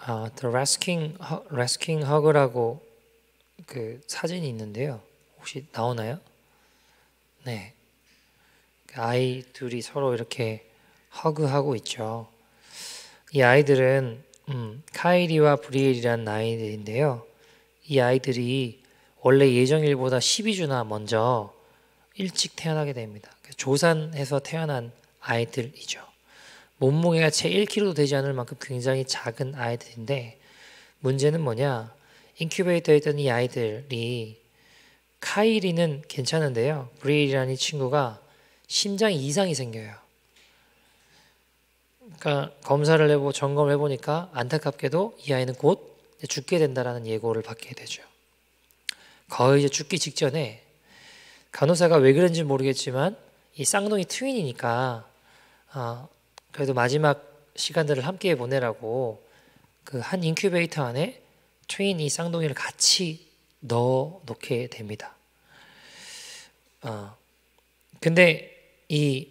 The Resking Hug라고 그 사진이 있는데요. 혹시 나오나요? 네. 아이 둘이 서로 이렇게 허그하고 있죠. 이 아이들은 카일리와 브리엘이라는 아이들인데요. 이 아이들이 원래 예정일보다 12주나 먼저 일찍 태어나게 됩니다. 조산해서 태어난 아이들이죠. 몸무게가 채 1kg도 되지 않을 만큼 굉장히 작은 아이들인데 문제는 뭐냐? 인큐베이터에 있던 이 아이들이 카일이는 괜찮은데요. 브리엘이라는 이 친구가 심장에 이상이 생겨요. 그러니까 검사를 해보고 점검을 해보니까 안타깝게도 이 아이는 곧 죽게 된다라는 예고를 받게 되죠. 거의 이제 죽기 직전에 간호사가 왜 그런지 모르겠지만 이 쌍둥이 트윈이니까 그래도 마지막 시간들을 함께 보내라고 그 한 인큐베이터 안에 트윈 이 쌍둥이를 같이 넣어 놓게 됩니다. 근데 이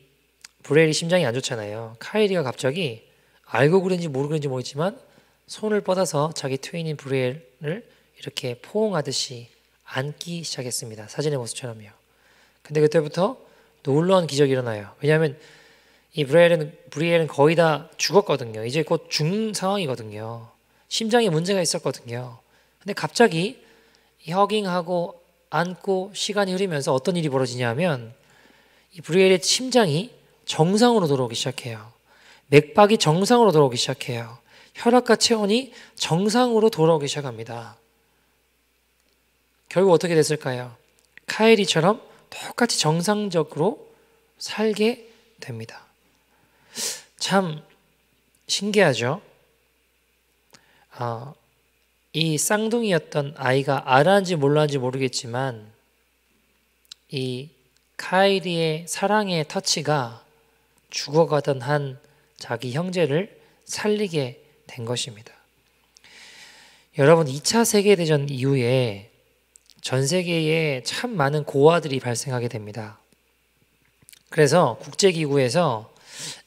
브레일이 심장이 안 좋잖아요. 카일리가 갑자기 알고 그런지 모르는지 모르겠지만 손을 뻗어서 자기 트윈인 브레일을 이렇게 포옹하듯이 안기 시작했습니다. 사진의 모습처럼요. 근데 그때부터 놀라운 기적이 일어나요. 왜냐하면 이 브리엘은 거의 다 죽었거든요. 이제 곧 죽는 상황이거든요. 심장에 문제가 있었거든요. 근데 갑자기 이 허깅하고 안고 시간이 흐르면서 어떤 일이 벌어지냐면 이 브리엘의 심장이 정상으로 돌아오기 시작해요. 맥박이 정상으로 돌아오기 시작해요. 혈압과 체온이 정상으로 돌아오기 시작합니다. 결국 어떻게 됐을까요? 카일리처럼 똑같이 정상적으로 살게 됩니다. 참 신기하죠? 이 쌍둥이였던 아이가 알았는지 몰랐는지 모르겠지만 이 카일리의 사랑의 터치가 죽어가던 한 자기 형제를 살리게 된 것입니다. 여러분 2차 세계대전 이후에 전 세계에 참 많은 고아들이 발생하게 됩니다. 그래서 국제기구에서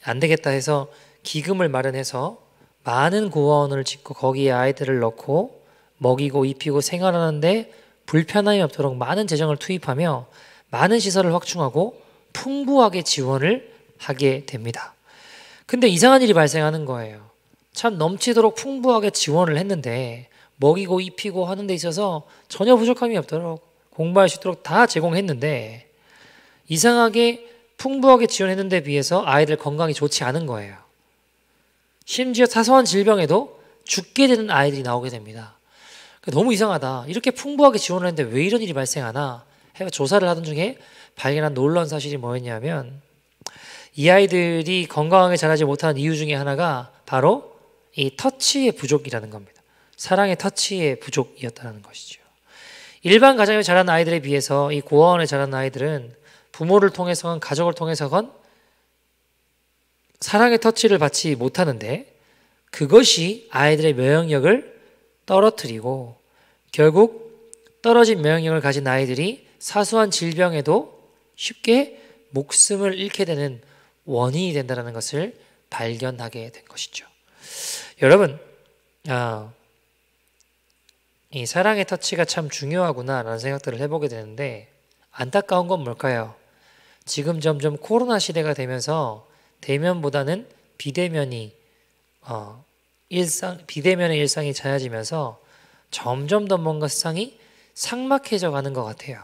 안 되겠다 해서 기금을 마련해서 많은 고아원을 짓고 거기에 아이들을 넣고 먹이고 입히고 생활하는데 불편함이 없도록 많은 재정을 투입하며 많은 시설을 확충하고 풍부하게 지원을 하게 됩니다. 근데 이상한 일이 발생하는 거예요. 참 넘치도록 풍부하게 지원을 했는데 먹이고 입히고 하는 데 있어서 전혀 부족함이 없도록 공부할 수 있도록 다 제공했는데 이상하게 풍부하게 지원했는 데 비해서 아이들 건강이 좋지 않은 거예요. 심지어 사소한 질병에도 죽게 되는 아이들이 나오게 됩니다. 너무 이상하다. 이렇게 풍부하게 지원을 했는데 왜 이런 일이 발생하나 해서 조사를 하던 중에 발견한 놀라운 사실이 뭐였냐면 이 아이들이 건강하게 자라지 못하는 이유 중에 하나가 바로 이 터치의 부족이라는 겁니다. 사랑의 터치의 부족이었다는 것이죠. 일반 가정에 자라는 아이들에 비해서 이 고아원에 자라는 아이들은 부모를 통해서건 가족을 통해서건 사랑의 터치를 받지 못하는데 그것이 아이들의 면역력을 떨어뜨리고 결국 떨어진 면역력을 가진 아이들이 사소한 질병에도 쉽게 목숨을 잃게 되는 원인이 된다는 것을 발견하게 된 것이죠. 여러분, 이 사랑의 터치가 참 중요하구나라는 생각들을 해보게 되는데 안타까운 건 뭘까요? 지금 점점 코로나 시대가 되면서 대면보다는 비대면의 일상이 잦아지면서 점점 더 뭔가 세상이 삭막해져 가는 것 같아요.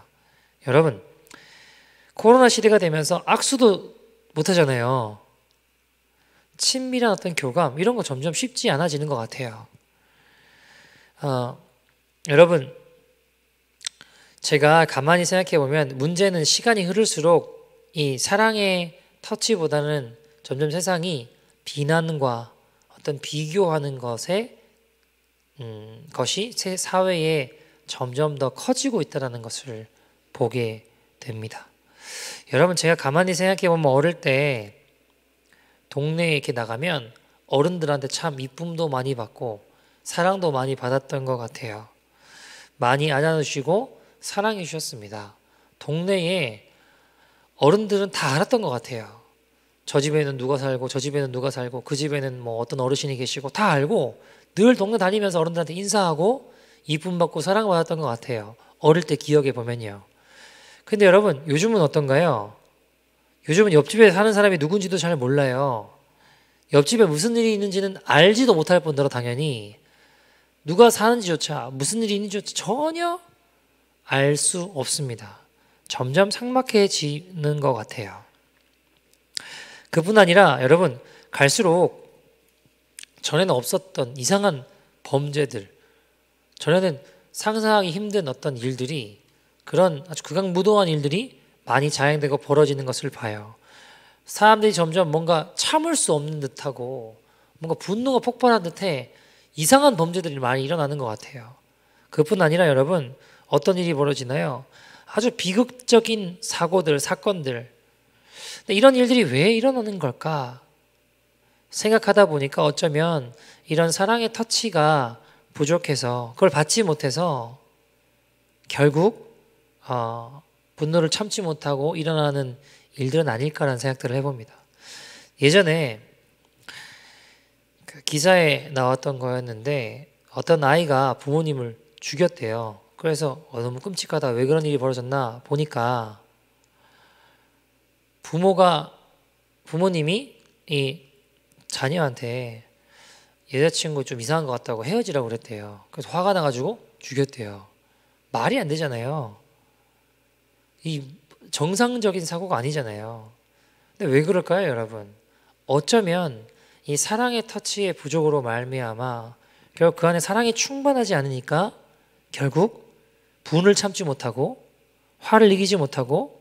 여러분, 코로나 시대가 되면서 악수도 못하잖아요. 친밀한 어떤 교감 이런 거 점점 쉽지 않아지는 것 같아요. 여러분, 제가 가만히 생각해 보면 문제는 시간이 흐를수록 이 사랑의 터치보다는 점점 세상이 비난과 어떤 비교하는 것이 사회에 점점 더 커지고 있다는 것을 보게 됩니다. 여러분, 제가 가만히 생각해 보면 어릴 때 동네에 이렇게 나가면 어른들한테 참 이쁨도 많이 받고 사랑도 많이 받았던 것 같아요. 많이 안아주시고 사랑해 주셨습니다. 동네에 어른들은 다 알았던 것 같아요. 저 집에는 누가 살고 저 집에는 누가 살고 그 집에는 뭐 어떤 어르신이 계시고 다 알고 늘 동네 다니면서 어른들한테 인사하고 이쁨 받고 사랑받았던 것 같아요. 어릴 때 기억해 보면요. 근데 여러분 요즘은 어떤가요? 요즘은 옆집에 사는 사람이 누군지도 잘 몰라요. 옆집에 무슨 일이 있는지는 알지도 못할 뿐더러 당연히 누가 사는지조차 무슨 일이 있는지조차 전혀 알 수 없습니다. 점점 삭막해지는 것 같아요. 그뿐 아니라 여러분 갈수록 전에는 없었던 이상한 범죄들, 전에는 상상하기 힘든 어떤 일들이 그런 아주 극악무도한 일들이 많이 자행되고 벌어지는 것을 봐요. 사람들이 점점 뭔가 참을 수 없는 듯하고 뭔가 분노가 폭발한 듯해 이상한 범죄들이 많이 일어나는 것 같아요. 그뿐 아니라 여러분 어떤 일이 벌어지나요? 아주 비극적인 사고들, 사건들. 근데 이런 일들이 왜 일어나는 걸까? 생각하다 보니까 어쩌면 이런 사랑의 터치가 부족해서 그걸 받지 못해서 결국 분노를 참지 못하고 일어나는 일들은 아닐까라는 생각들을 해봅니다. 예전에 그 기사에 나왔던 거였는데 어떤 아이가 부모님을 죽였대요. 그래서 너무 끔찍하다. 왜 그런 일이 벌어졌나 보니까 부모님이 이 자녀한테 여자친구 좀 이상한 것 같다고 헤어지라고 그랬대요. 그래서 화가 나가지고 죽였대요. 말이 안 되잖아요. 이 정상적인 사고가 아니잖아요. 근데 왜 그럴까요, 여러분? 어쩌면 이 사랑의 터치의 부족으로 말미암아 결국 그 안에 사랑이 충만하지 않으니까 결국 분을 참지 못하고 화를 이기지 못하고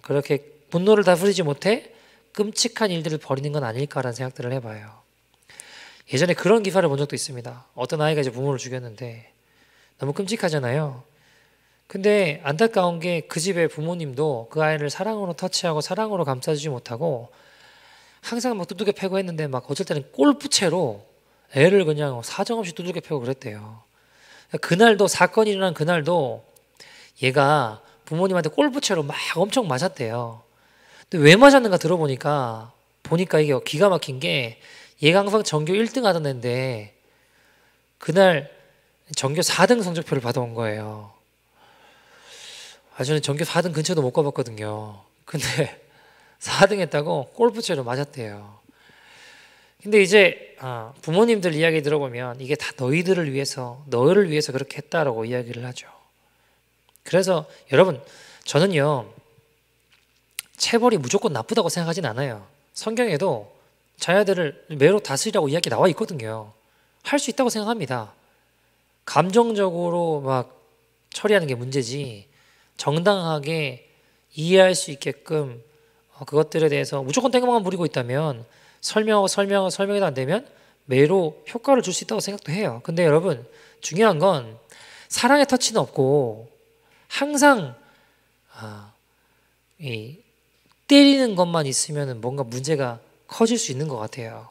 그렇게 분노를 다스리지 못해 끔찍한 일들을 벌이는 건 아닐까라는 생각들을 해봐요. 예전에 그런 기사를 본 적도 있습니다. 어떤 아이가 이제 부모를 죽였는데 너무 끔찍하잖아요. 근데 안타까운 게 그 집의 부모님도 그 아이를 사랑으로 터치하고 사랑으로 감싸주지 못하고 항상 막 두들겨 패고 했는데 막 어쩔 때는 골프채로 애를 그냥 사정없이 두들겨 패고 그랬대요. 그날도 사건이 일어난 그날도 얘가 부모님한테 골프채로 막 엄청 맞았대요. 근데 왜 맞았는가 들어보니까 이게 기가 막힌 게 얘가 항상 전교 1등 하던 애인데 그날 전교 4등 성적표를 받아온 거예요. 저는 전교 4등 근처도 못 가봤거든요. 근데 4등 했다고 골프채로 맞았대요. 근데 이제 부모님들 이야기 들어보면 이게 다 너희를 위해서 그렇게 했다라고 이야기를 하죠. 그래서 여러분 저는요 체벌이 무조건 나쁘다고 생각하진 않아요. 성경에도 자녀들을 매로 다스리라고 이야기 나와 있거든요. 할 수 있다고 생각합니다. 감정적으로 막 처리하는 게 문제지 정당하게 이해할 수 있게끔 그것들에 대해서 무조건 땡깡만 부리고 있다면 설명해도 안 되면 매로 효과를 줄 수 있다고 생각도 해요. 근데 여러분 중요한 건 사랑의 터치는 없고 항상 이 때리는 것만 있으면 뭔가 문제가 커질 수 있는 것 같아요.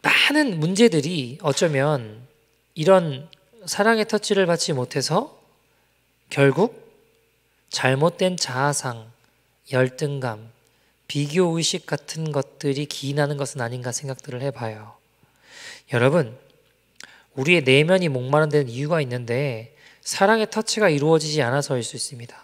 많은 문제들이 어쩌면 이런 사랑의 터치를 받지 못해서 결국 잘못된 자아상, 열등감, 비교의식 같은 것들이 기인하는 것은 아닌가 생각들을 해봐요. 여러분, 우리의 내면이 목마른 데는 이유가 있는데 사랑의 터치가 이루어지지 않아서일 수 있습니다.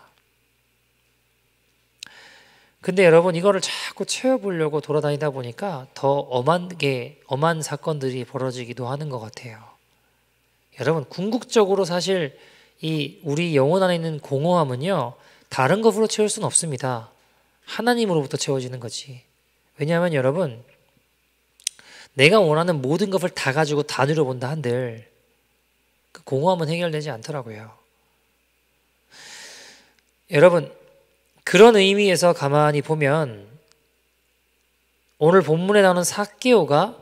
근데 여러분 이거를 자꾸 채워보려고 돌아다니다 보니까 더 엄한 사건들이 벌어지기도 하는 것 같아요. 여러분 궁극적으로 사실 이 우리 영혼 안에 있는 공허함은요 다른 것으로 채울 수는 없습니다. 하나님으로부터 채워지는 거지. 왜냐하면 여러분 내가 원하는 모든 것을 다 가지고 다 누려본다 한들 그 공허함은 해결되지 않더라고요. 여러분 그런 의미에서 가만히 보면 오늘 본문에 나오는 삭개오가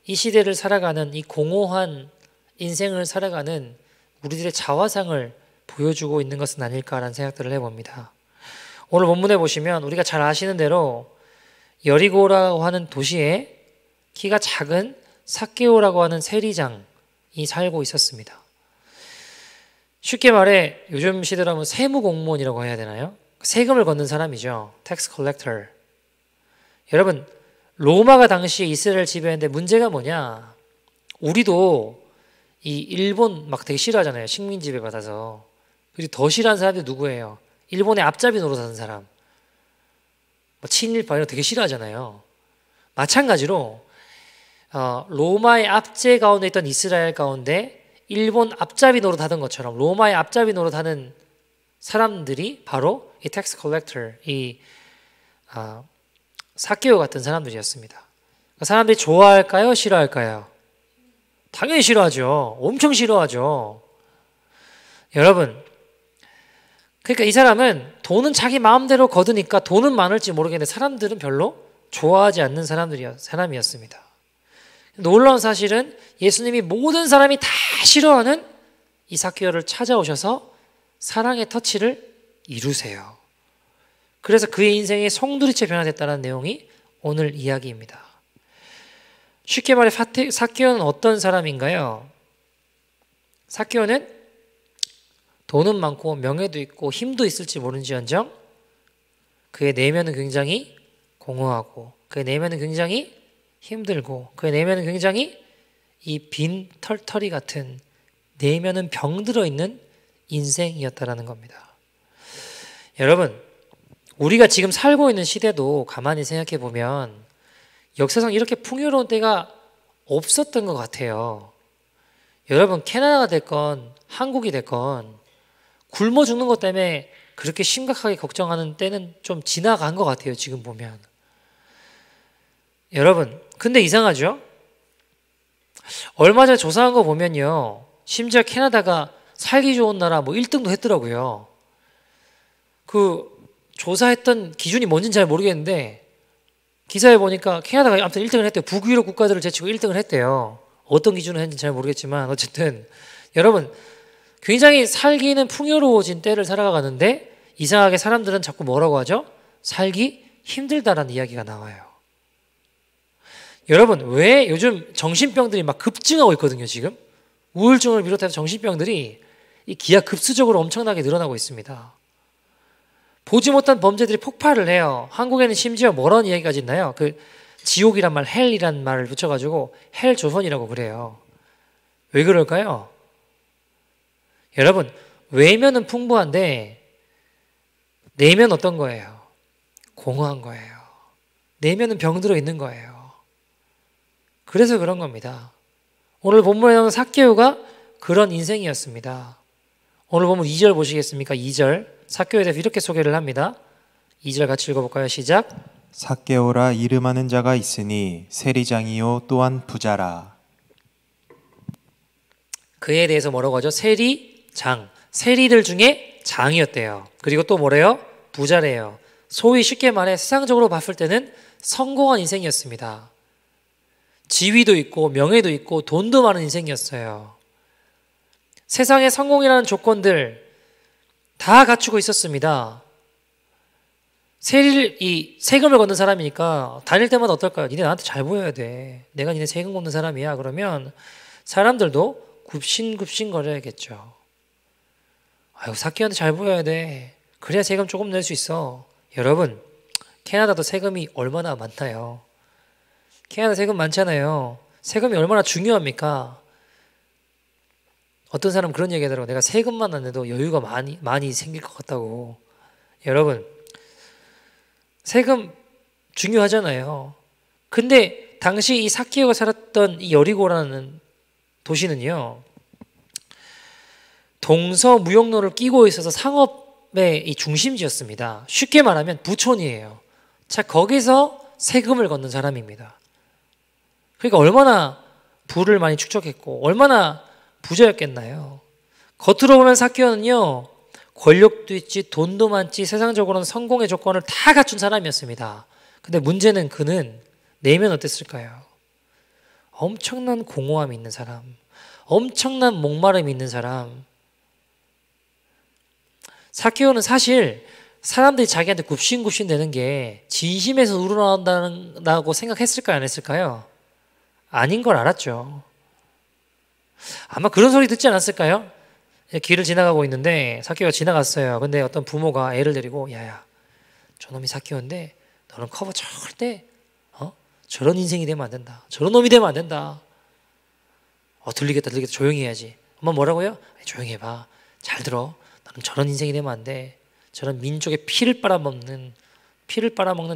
이 시대를 살아가는 이 공허한 인생을 살아가는 우리들의 자화상을 보여주고 있는 것은 아닐까라는 생각들을 해봅니다. 오늘 본문에 보시면 우리가 잘 아시는 대로 여리고라고 하는 도시에 키가 작은 삭개오라고 하는 세리장이 살고 있었습니다. 쉽게 말해 요즘 시대로 하면 세무공무원이라고 해야 되나요? 세금을 걷는 사람이죠. 텍스 컬렉터. 여러분 로마가 당시에 이스라엘 지배했는데 문제가 뭐냐? 우리도 이 일본 막 되게 싫어하잖아요. 식민 지배 받아서. 그리고 더 싫어하는 사람들이 누구예요? 일본의 앞잡이 노릇하는 사람. 뭐 친일파 이런 거 되게 싫어하잖아요. 마찬가지로 로마의 압제 가운데 있던 이스라엘 가운데 일본 앞잡이 노릇하던 것처럼 로마의 앞잡이 노릇하는 사람들이 바로 이 텍스 컬렉터, 이 삭개오 같은 사람들이었습니다. 사람들이 좋아할까요? 싫어할까요? 당연히 싫어하죠. 엄청 싫어하죠. 여러분, 그러니까 이 사람은 돈은 자기 마음대로 거두니까 돈은 많을지 모르겠는데 사람들은 별로 좋아하지 않는 사람이었습니다. 놀라운 사실은 예수님이 모든 사람이 다 싫어하는 이 삭개오를 찾아오셔서 사랑의 터치를 이루세요. 그래서 그의 인생이 송두리째 변화됐다는 내용이 오늘 이야기입니다. 쉽게 말해 삭개오는 어떤 사람인가요? 삭개오는 돈은 많고 명예도 있고 힘도 있을지 모른지언정 그의 내면은 굉장히 공허하고 그의 내면은 굉장히 힘들고 그의 내면은 굉장히 이 빈 털터리 같은 내면은 병들어 있는 인생이었다라는 겁니다. 여러분, 우리가 지금 살고 있는 시대도 가만히 생각해 보면 역사상 이렇게 풍요로운 때가 없었던 것 같아요. 여러분, 캐나다가 됐건 한국이 됐건 굶어 죽는 것 때문에 그렇게 심각하게 걱정하는 때는 좀 지나간 것 같아요. 지금 보면. 여러분, 근데 이상하죠? 얼마 전에 조사한 거 보면요, 심지어 캐나다가 살기 좋은 나라 뭐 1등도 했더라고요. 그 조사했던 기준이 뭔지는 잘 모르겠는데 기사에 보니까 캐나다가 아무튼 1등을 했대요. 북유럽 국가들을 제치고 1등을 했대요. 어떤 기준으로 했는지 잘 모르겠지만 어쨌든 여러분, 굉장히 살기는 풍요로워진 때를 살아가는데 이상하게 사람들은 자꾸 뭐라고 하죠? 살기 힘들다라는 이야기가 나와요. 여러분, 왜 요즘 정신병들이 막 급증하고 있거든요. 지금 우울증을 비롯해서 정신병들이 이 기하급수적으로 엄청나게 늘어나고 있습니다. 보지 못한 범죄들이 폭발을 해요. 한국에는 심지어 뭐라는 이야기까지 있나요? 그 지옥이란 말, 헬이란 말을 붙여가지고 헬 조선이라고 그래요. 왜 그럴까요? 여러분, 외면은 풍부한데 내면 어떤 거예요? 공허한 거예요. 내면은 병들어 있는 거예요. 그래서 그런 겁니다. 오늘 본문에 나오는 삭개오가 그런 인생이었습니다. 오늘 본문 2절 보시겠습니까? 2절 삭개오에 대해서 이렇게 소개를 합니다. 2절 같이 읽어볼까요? 시작. 삭개오라 이름하는 자가 있으니 세리장이요 또한 부자라. 그에 대해서 뭐라고 하죠? 세리장, 세리들 중에 장이었대요. 그리고 또 뭐래요? 부자래요. 소위 쉽게 말해 세상적으로 봤을 때는 성공한 인생이었습니다. 지위도 있고 명예도 있고 돈도 많은 인생이었어요. 세상의 성공이라는 조건들 다 갖추고 있었습니다. 세금을 걷는 사람이니까 다닐 때마다 어떨까요? 니네 나한테 잘 보여야 돼. 내가 니네 세금 걷는 사람이야. 그러면 사람들도 굽신굽신 거려야겠죠. 아유, 삭개오한테 잘 보여야 돼. 그래야 세금 조금 낼 수 있어. 여러분, 캐나다도 세금이 얼마나 많나요? 캐나다 세금 많잖아요. 세금이 얼마나 중요합니까? 어떤 사람은 그런 얘기 하더라고요. 내가 세금만 안 내도 여유가 많이 생길 것 같다고. 여러분, 세금 중요하잖아요. 근데 당시 이 삭개오가 살았던 이 여리고라는 도시는요, 동서무역로를 끼고 있어서 상업의 이 중심지였습니다. 쉽게 말하면 부촌이에요. 자, 거기서 세금을 걷는 사람입니다. 그러니까 얼마나 부를 많이 축적했고 얼마나 부자였겠나요? 겉으로 보면 삭개오는요, 권력도 있지 돈도 많지 세상적으로는 성공의 조건을 다 갖춘 사람이었습니다. 근데 문제는 그는 내면 어땠을까요? 엄청난 공허함이 있는 사람, 엄청난 목마름이 있는 사람. 삭개오는 사실 사람들이 자기한테 굽신굽신 되는 게 진심에서 우러나온다고 생각했을까요? 안 했을까요? 아닌 걸 알았죠. 아마 그런 소리 듣지 않았을까요? 길을 지나가고 있는데 삭개오가 지나갔어요. 근데 어떤 부모가 애를 데리고 야야, 저놈이 삭개오인데 너는 커버 절대 저런 인생이 되면 안 된다. 저런 놈이 되면 안 된다. 들리겠다. 조용히 해야지. 엄마 뭐라고요? 조용히 해봐. 잘 들어. 나는 저런 인생이 되면 안 돼. 저런 민족의 피를 빨아먹는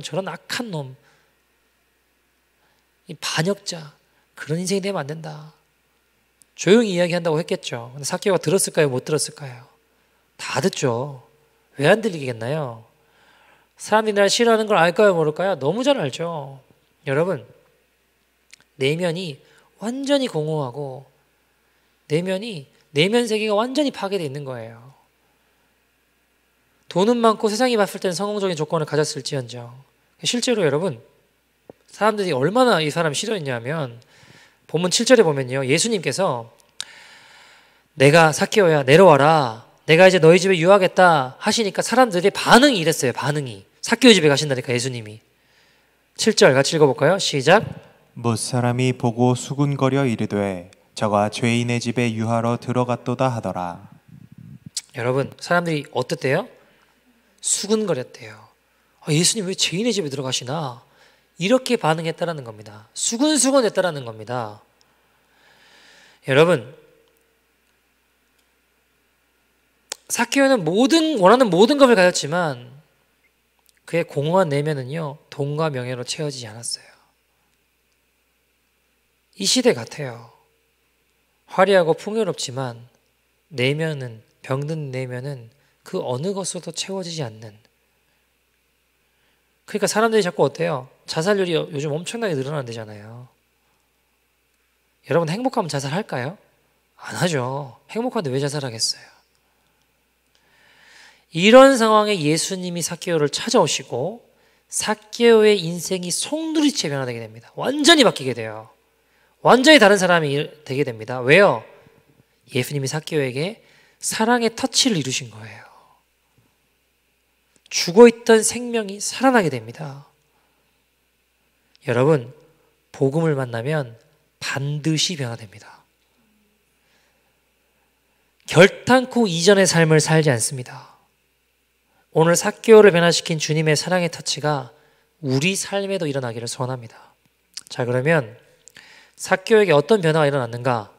저런 악한 놈, 이 반역자, 그런 인생이 되면 안 된다. 조용히 이야기한다고 했겠죠. 근데 삭개오가 들었을까요? 못 들었을까요? 다 듣죠. 왜 안 들리겠나요? 사람들이 날 싫어하는 걸 알까요? 모를까요? 너무 잘 알죠. 여러분, 내면이 완전히 공허하고 내면 세계가 완전히 파괴되어 있는 거예요. 돈은 많고 세상이 봤을 때는 성공적인 조건을 가졌을지언정, 실제로 여러분, 사람들이 얼마나 이 사람 싫어했냐면 본문 7절에 보면요, 예수님께서 내가 삭개오야 내려와라, 내가 이제 너희 집에 유하겠다 하시니까 사람들의 반응이 이랬어요. 반응이 삭개오 집에 가신다니까 예수님이. 7절 같이 읽어볼까요? 시작. 못사람이 보고 수군거려 이르되 저가 죄인의 집에 유하러 들어갔도다 하더라. 여러분, 사람들이 어땠대요? 수군거렸대요. 예수님 왜 죄인의 집에 들어가시나? 이렇게 반응했다라는 겁니다. 수군수군했다라는 겁니다. 여러분, 삭개오는 원하는 모든 것을 가졌지만 그의 공허한 내면은요, 돈과 명예로 채워지지 않았어요. 이 시대 같아요. 화려하고 풍요롭지만 내면은, 병든 내면은 그 어느 것으로도 채워지지 않는. 그러니까 사람들이 자꾸 어때요? 자살률이 요즘 엄청나게 늘어난대잖아요. 여러분, 행복하면 자살할까요? 안 하죠. 행복한데 왜 자살하겠어요? 이런 상황에 예수님이 삭개오를 찾아오시고 삭개오의 인생이 송두리째 변화되게 됩니다. 완전히 바뀌게 돼요. 완전히 다른 사람이 되게 됩니다. 왜요? 예수님이 삭개오에게 사랑의 터치를 이루신 거예요. 죽어있던 생명이 살아나게 됩니다. 여러분, 복음을 만나면 반드시 변화됩니다. 결탄코 이전의 삶을 살지 않습니다. 오늘 삭개오를 변화시킨 주님의 사랑의 터치가 우리 삶에도 일어나기를 소원합니다. 자, 그러면 삭개오에게 어떤 변화가 일어났는가?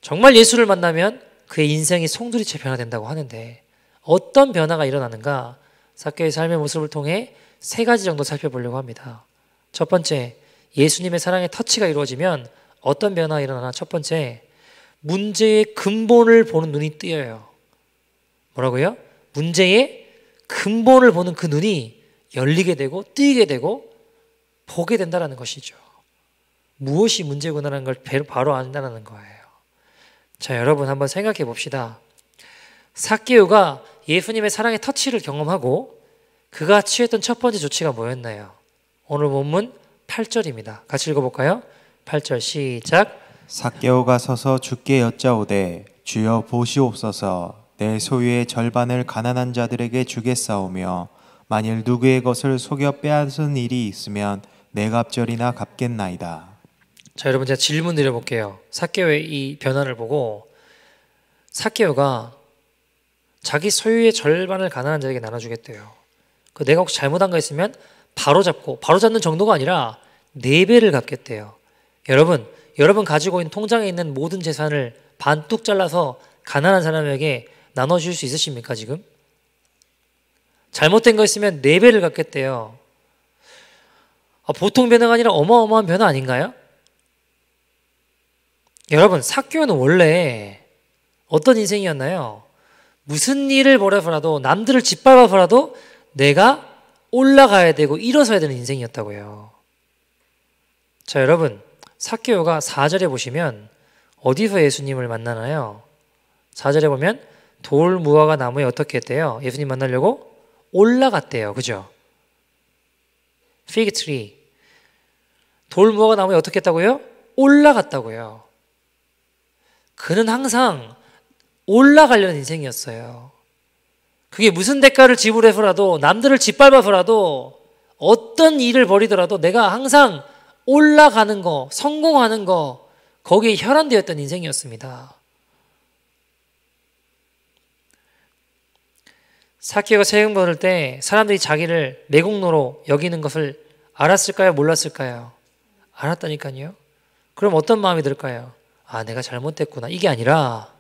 정말 예수를 만나면 그의 인생이 송두리째 변화된다고 하는데 어떤 변화가 일어나는가? 삭개오의 삶의 모습을 통해 3가지 정도 살펴보려고 합니다. 첫 번째, 예수님의 사랑의 터치가 이루어지면 어떤 변화가 일어나나? 첫 번째, 문제의 근본을 보는 눈이 뜨여요. 뭐라고요? 문제의 근본을 보는 그 눈이 열리게 되고 뜨이게 되고 보게 된다는 것이죠. 무엇이 문제구나라는 걸 바로 안다는 거예요. 자, 여러분 한번 생각해 봅시다. 삭개오가 예수님의 사랑의 터치를 경험하고 그가 취했던 첫 번째 조치가 뭐였나요? 오늘 본문 8절입니다. 같이 읽어볼까요? 8절 시작. 삭개오가 서서 주께 여짜오되 주여 보시옵소서, 내 소유의 절반을 가난한 자들에게 주겠사오며 만일 누구의 것을 속여 빼앗은 일이 있으면 내 갑절이나 갚겠나이다. 자, 여러분 제가 질문 드려볼게요. 삭개오의 이 변화를 보고 삭개오가 자기 소유의 절반을 가난한 자에게 나눠주겠대요. 내가 혹시 잘못한 거 있으면 바로 잡는 정도가 아니라 4배를 갚겠대요. 여러분 가지고 있는 통장에 있는 모든 재산을 반뚝 잘라서 가난한 사람에게 나눠줄 수 있으십니까 지금? 잘못된 거 있으면 4배를 갚겠대요. 보통 변화가 아니라 어마어마한 변화 아닌가요? 여러분, 삭개오는 원래 어떤 인생이었나요? 무슨 일을 벌여서라도 남들을 짓밟아서라도 내가 올라가야 되고 일어서야 되는 인생이었다고요. 자, 여러분, 삭개오가 4절에 보시면 어디서 예수님을 만나나요? 4절에 보면 돌 무화과 나무에 어떻게 했대요? 예수님 만나려고 올라갔대요. 그죠? fig tree. 돌 무화과 나무에 어떻게 했다고요? 올라갔다고요. 그는 항상 올라가려는 인생이었어요. 그게 무슨 대가를 지불해서라도 남들을 짓밟아서라도 어떤 일을 벌이더라도 내가 항상 올라가는 거, 성공하는 거, 거기에 혈안되었던 인생이었습니다. 삭개오가 세금 벌을 때 사람들이 자기를 매국노로 여기는 것을 알았을까요? 몰랐을까요? 알았다니까요. 그럼 어떤 마음이 들까요? 아, 내가 잘못했구나. 이게 아니라,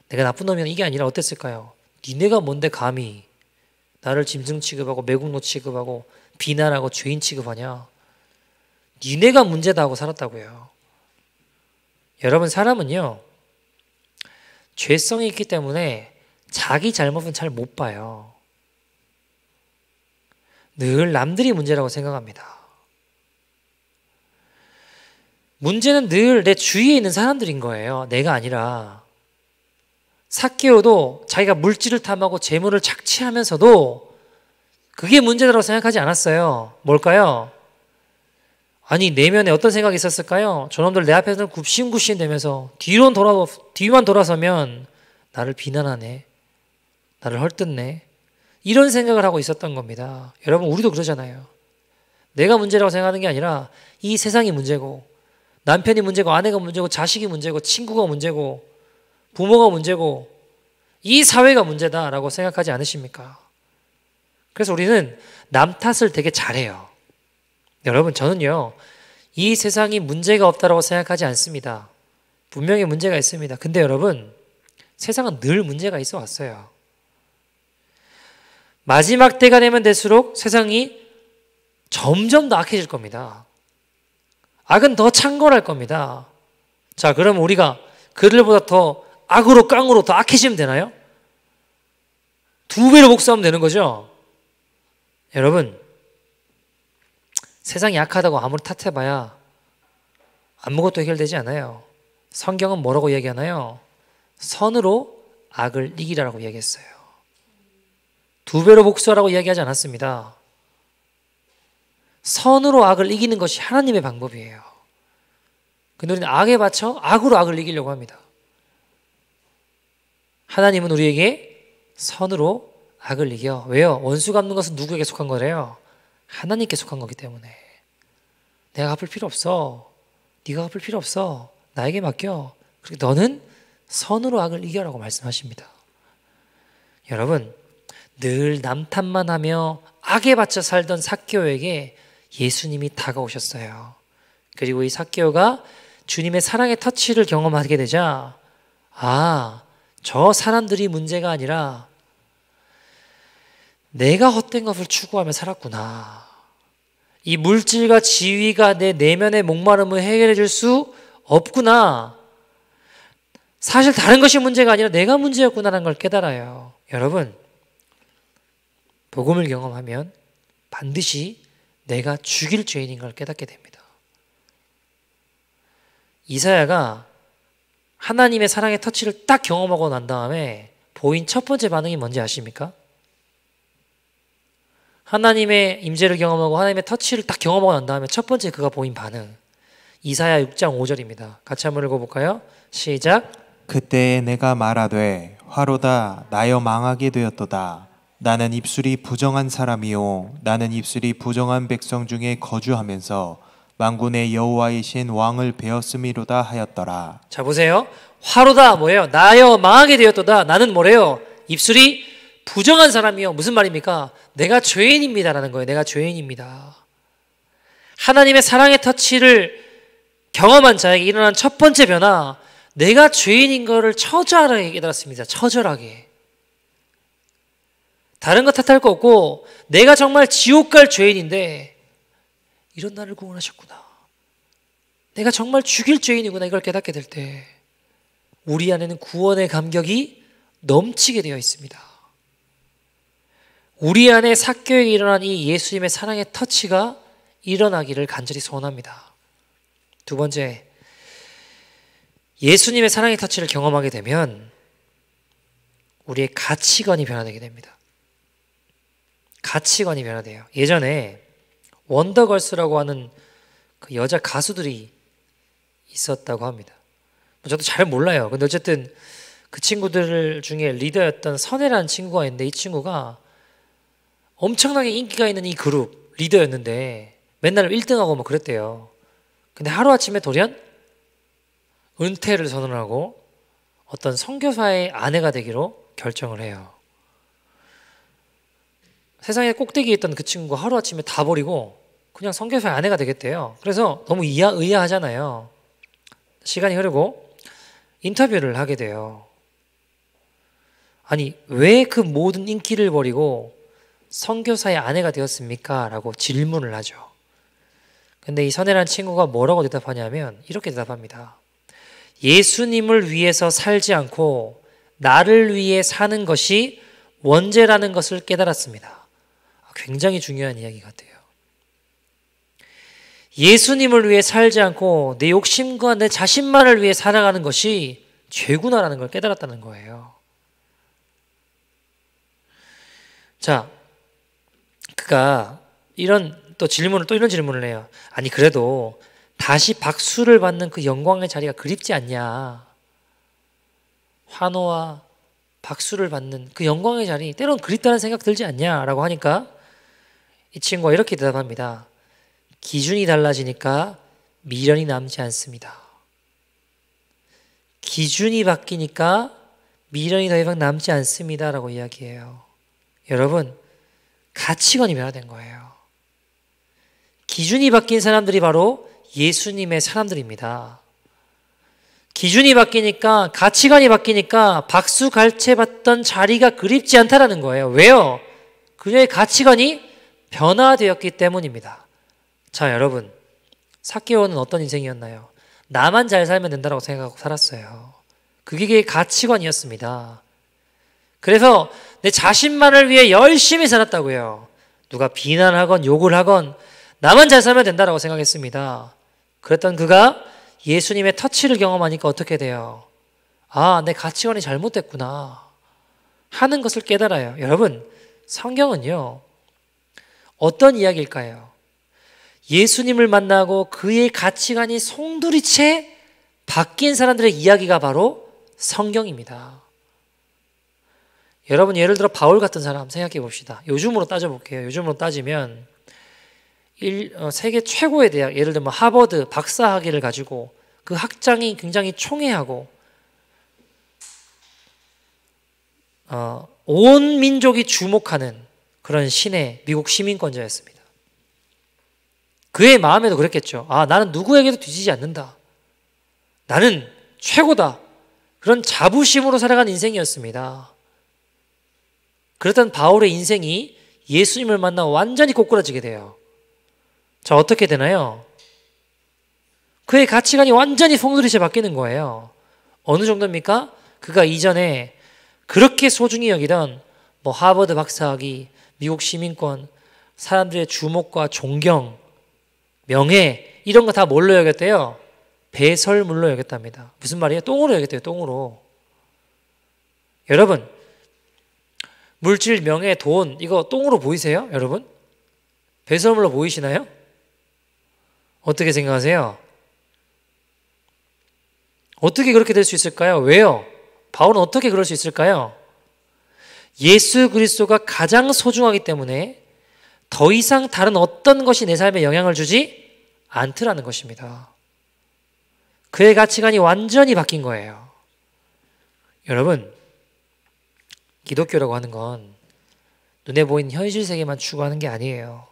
내가 나쁜 놈이야. 이게 아니라 어땠을까요? 니네가 뭔데 감히 나를 짐승 취급하고 매국노 취급하고 비난하고 죄인 취급하냐? 니네가 문제다 하고 살았다고요. 여러분, 사람은요, 죄성이 있기 때문에 자기 잘못은 잘 못 봐요. 늘 남들이 문제라고 생각합니다. 문제는 늘 내 주위에 있는 사람들인 거예요. 내가 아니라. 삭개오도 자기가 물질을 탐하고 재물을 착취하면서도 그게 문제라고 생각하지 않았어요. 뭘까요? 아니, 내면에 어떤 생각이 있었을까요? 저놈들 내 앞에서는 굽신굽신 대면서 뒤만 돌아서면 나를 비난하네, 나를 헐뜯네, 이런 생각을 하고 있었던 겁니다. 여러분, 우리도 그러잖아요. 내가 문제라고 생각하는 게 아니라 이 세상이 문제고, 남편이 문제고, 아내가 문제고, 자식이 문제고, 친구가 문제고, 부모가 문제고, 이 사회가 문제다라고 생각하지 않으십니까? 그래서 우리는 남 탓을 되게 잘해요. 여러분, 저는요, 이 세상이 문제가 없다라고 생각하지 않습니다. 분명히 문제가 있습니다. 근데 여러분, 세상은 늘 문제가 있어 왔어요. 마지막 때가 되면 될수록 세상이 점점 더 악해질 겁니다. 악은 더 창궐할 겁니다. 자, 그럼 우리가 그들보다 더 악으로 깡으로 더 악해지면 되나요? 2배로 복수하면 되는 거죠? 여러분, 세상이 약하다고 아무리 탓해봐야 아무것도 해결되지 않아요. 성경은 뭐라고 얘기하나요? 선으로 악을 이기라고 얘기했어요. 2배로 복수하라고 이야기하지 않았습니다. 선으로 악을 이기는 것이 하나님의 방법이에요. 근데 우리는 악에 받쳐 악으로 악을 이기려고 합니다. 하나님은 우리에게 선으로 악을 이겨. 왜요? 원수 갚는 것은 누구에게 속한 거래요? 하나님께 속한 거기 때문에. 내가 갚을 필요 없어. 네가 갚을 필요 없어. 나에게 맡겨. 그리고 너는 선으로 악을 이겨라고 말씀하십니다. 여러분, 늘 남 탓만 하며 악에 받쳐 살던 삭개오에게 예수님이 다가오셨어요. 그리고 이 삭개오가 주님의 사랑의 터치를 경험하게 되자, 아, 저 사람들이 문제가 아니라 내가 헛된 것을 추구하며 살았구나. 이 물질과 지위가 내 내면의 목마름을 해결해 줄 수 없구나. 사실 다른 것이 문제가 아니라 내가 문제였구나라는 걸 깨달아요. 여러분, 복음을 경험하면 반드시 내가 죽일 죄인인 걸 깨닫게 됩니다. 이사야가 하나님의 사랑의 터치를 딱 경험하고 난 다음에 보인 첫 번째 반응이 뭔지 아십니까? 하나님의 임재를 경험하고 하나님의 터치를 딱 경험하고 난 다음에 첫 번째 그가 보인 반응, 이사야 6장 5절입니다. 같이 한번 읽어볼까요? 시작. 그때에 내가 말하되 화로다 나여 망하게 되었도다. 나는 입술이 부정한 사람이요 나는 입술이 부정한 백성 중에 거주하면서 만군의 여호와이신 왕을 베었음이로다 하였더라. 자, 보세요. 화로다 뭐예요? 나여 망하게 되었도다. 나는 뭐래요? 입술이 부정한 사람이요. 무슨 말입니까? 내가 죄인입니다라는 거예요. 내가 죄인입니다. 하나님의 사랑의 터치를 경험한 자에게 일어난 첫 번째 변화, 내가 죄인인 것을 처절하게 깨달았습니다. 처절하게. 다른 거 탓할 거 없고 내가 정말 지옥 갈 죄인인데 이런 나를 구원하셨구나. 내가 정말 죽일 죄인이구나. 이걸 깨닫게 될 때 우리 안에는 구원의 감격이 넘치게 되어 있습니다. 우리 안에 삭개오에 일어난 이 예수님의 사랑의 터치가 일어나기를 간절히 소원합니다. 두 번째, 예수님의 사랑의 터치를 경험하게 되면 우리의 가치관이 변화되게 됩니다. 가치관이 변화돼요. 예전에 원더걸스라고 하는 그 여자 가수들이 있었다고 합니다. 저도 잘 몰라요. 근데 어쨌든 그 친구들 중에 리더였던 선혜라는 친구가 있는데 이 친구가 엄청나게 인기가 있는 이 그룹 리더였는데 맨날 1등하고 막 그랬대요. 근데 하루아침에 돌연 은퇴를 선언하고 어떤 선교사의 아내가 되기로 결정을 해요. 세상에 꼭대기에 있던 그 친구가 하루아침에 다 버리고 그냥 선교사의 아내가 되겠대요. 그래서 너무 의아하잖아요. 시간이 흐르고 인터뷰를 하게 돼요. 아니, 왜 그 모든 인기를 버리고 선교사의 아내가 되었습니까? 라고 질문을 하죠. 근데 이 선혜라는 친구가 뭐라고 대답하냐면 이렇게 대답합니다. 예수님을 위해서 살지 않고 나를 위해 사는 것이 원죄라는 것을 깨달았습니다. 굉장히 중요한 이야기 같아요. 예수님을 위해 살지 않고 내 욕심과 내 자신만을 위해 살아가는 것이 죄구나라는 걸 깨달았다는 거예요. 자, 그가 이런 질문을 해요. 아니, 그래도 다시 박수를 받는 그 영광의 자리가 그립지 않냐? 환호와 박수를 받는 그 영광의 자리 때론 그립다는 생각 들지 않냐? 라고 하니까 이 친구가 이렇게 대답합니다. 기준이 달라지니까 미련이 남지 않습니다. 기준이 바뀌니까 미련이 더 이상 남지 않습니다. 라고 이야기해요. 여러분, 가치관이 변화된 거예요. 기준이 바뀐 사람들이 바로 예수님의 사람들입니다. 기준이 바뀌니까, 가치관이 바뀌니까 박수 갈채 받던 자리가 그립지 않다라는 거예요. 왜요? 그녀의 가치관이 변화되었기 때문입니다. 자, 여러분, 삭개오는 어떤 인생이었나요? 나만 잘 살면 된다고 생각하고 살았어요. 그게 그의 가치관이었습니다. 그래서 내 자신만을 위해 열심히 살았다고요. 누가 비난하건 욕을 하건 나만 잘 살면 된다고 생각했습니다. 그랬던 그가 예수님의 터치를 경험하니까 어떻게 돼요? 아, 내 가치관이 잘못됐구나 하는 것을 깨달아요. 여러분, 성경은요, 어떤 이야기일까요? 예수님을 만나고 그의 가치관이 송두리째 바뀐 사람들의 이야기가 바로 성경입니다. 여러분, 예를 들어 바울 같은 사람 생각해 봅시다. 요즘으로 따져볼게요. 요즘으로 따지면 세계 최고의 대학, 예를 들면 하버드 박사학위를 가지고 그 학장이 굉장히 총애하고 온 민족이 주목하는 그런 신의 미국 시민권자였습니다. 그의 마음에도 그랬겠죠. 아, 나는 누구에게도 뒤지지 않는다. 나는 최고다. 그런 자부심으로 살아간 인생이었습니다. 그랬던 바울의 인생이 예수님을 만나 완전히 꼬꾸라지게 돼요. 자, 어떻게 되나요? 그의 가치관이 완전히 송두리째 바뀌는 거예요. 어느 정도입니까? 그가 이전에 그렇게 소중히 여기던 하버드 박사학위, 미국 시민권, 사람들의 주목과 존경, 명예 이런 거 다 뭘로 여겼대요? 배설물로 여겼답니다. 무슨 말이에요? 똥으로 여겼대요. 똥으로. 여러분, 물질, 명예, 돈 이거 똥으로 보이세요? 여러분? 배설물로 보이시나요? 어떻게 생각하세요? 어떻게 그렇게 될 수 있을까요? 왜요? 바울은 어떻게 그럴 수 있을까요? 예수 그리스도가 가장 소중하기 때문에 더 이상 다른 어떤 것이 내 삶에 영향을 주지 않더라는 것입니다. 그의 가치관이 완전히 바뀐 거예요. 여러분, 기독교라고 하는 건 눈에 보이는 현실 세계만 추구하는 게 아니에요.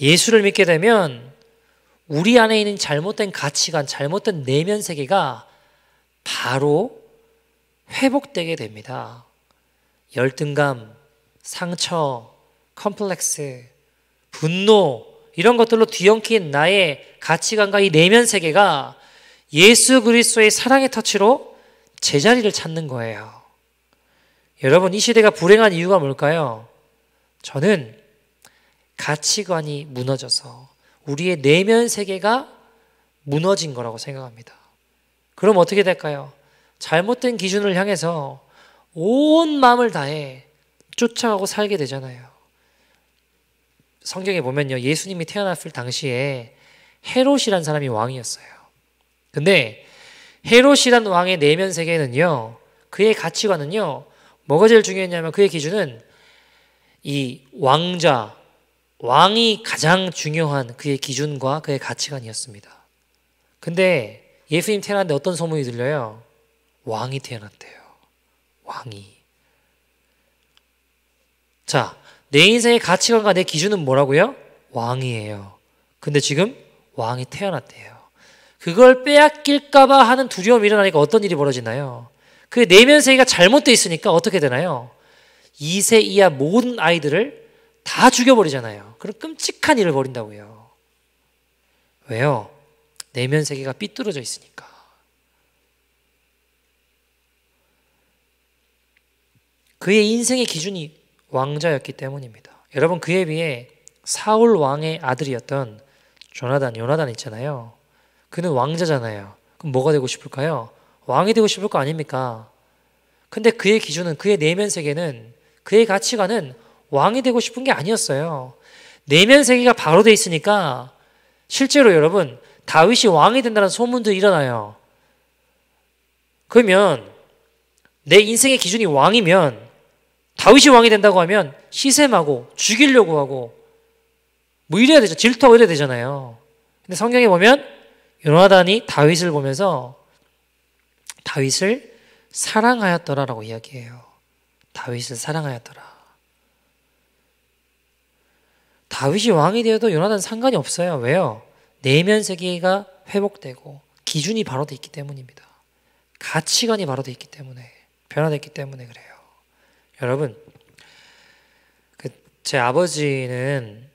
예수를 믿게 되면 우리 안에 있는 잘못된 가치관, 잘못된 내면 세계가 바로 회복되게 됩니다. 열등감, 상처, 컴플렉스, 분노 이런 것들로 뒤엉킨 나의 가치관과 이 내면 세계가 예수 그리스도의 사랑의 터치로 제자리를 찾는 거예요. 여러분, 이 시대가 불행한 이유가 뭘까요? 저는 가치관이 무너져서 우리의 내면 세계가 무너진 거라고 생각합니다. 그럼 어떻게 될까요? 잘못된 기준을 향해서 온 마음을 다해 쫓아가고 살게 되잖아요. 성경에 보면요, 예수님이 태어났을 당시에 헤롯이라는 사람이 왕이었어요. 근데 헤롯이라는 왕의 내면 세계는요, 그의 가치관은요, 뭐가 제일 중요했냐면 그의 기준은 이 왕자, 왕이 가장 중요한 그의 기준과 그의 가치관이었습니다. 근데 예수님 태어났는데 어떤 소문이 들려요? 왕이 태어났대요. 왕이. 자, 내 인생의 가치관과 내 기준은 뭐라고요? 왕이에요. 근데 지금 왕이 태어났대요. 그걸 빼앗길까봐 하는 두려움이 일어나니까 어떤 일이 벌어지나요? 그 내면 세계가 잘못되어 있으니까 어떻게 되나요? 2세 이하 모든 아이들을 다 죽여버리잖아요. 그런 끔찍한 일을 벌인다고요. 왜요? 내면 세계가 삐뚤어져 있으니까. 그의 인생의 기준이 왕자였기 때문입니다. 여러분, 그에 비해 사울 왕의 아들이었던 요나단 있잖아요. 그는 왕자잖아요. 그럼 뭐가 되고 싶을까요? 왕이 되고 싶을 거 아닙니까? 근데 그의 기준은, 그의 내면 세계는, 그의 가치관은 왕이 되고 싶은 게 아니었어요. 내면 세계가 바로 돼 있으니까 실제로 여러분, 다윗이 왕이 된다는 소문도 일어나요. 그러면 내 인생의 기준이 왕이면, 다윗이 왕이 된다고 하면 시샘하고 죽이려고 하고 뭐 이래야 되죠. 질투하고 이래야 되잖아요. 근데 성경에 보면 요나단이 다윗을 보면서 다윗을 사랑하였더라라고 이야기해요. 다윗을 사랑하였더라. 다윗이 왕이 되어도 요나단은 상관이 없어요. 왜요? 내면 세계가 회복되고 기준이 바로 돼 있기 때문입니다. 가치관이 바로 돼 있기 때문에, 변화됐기 때문에 그래요. 여러분, 제 아버지는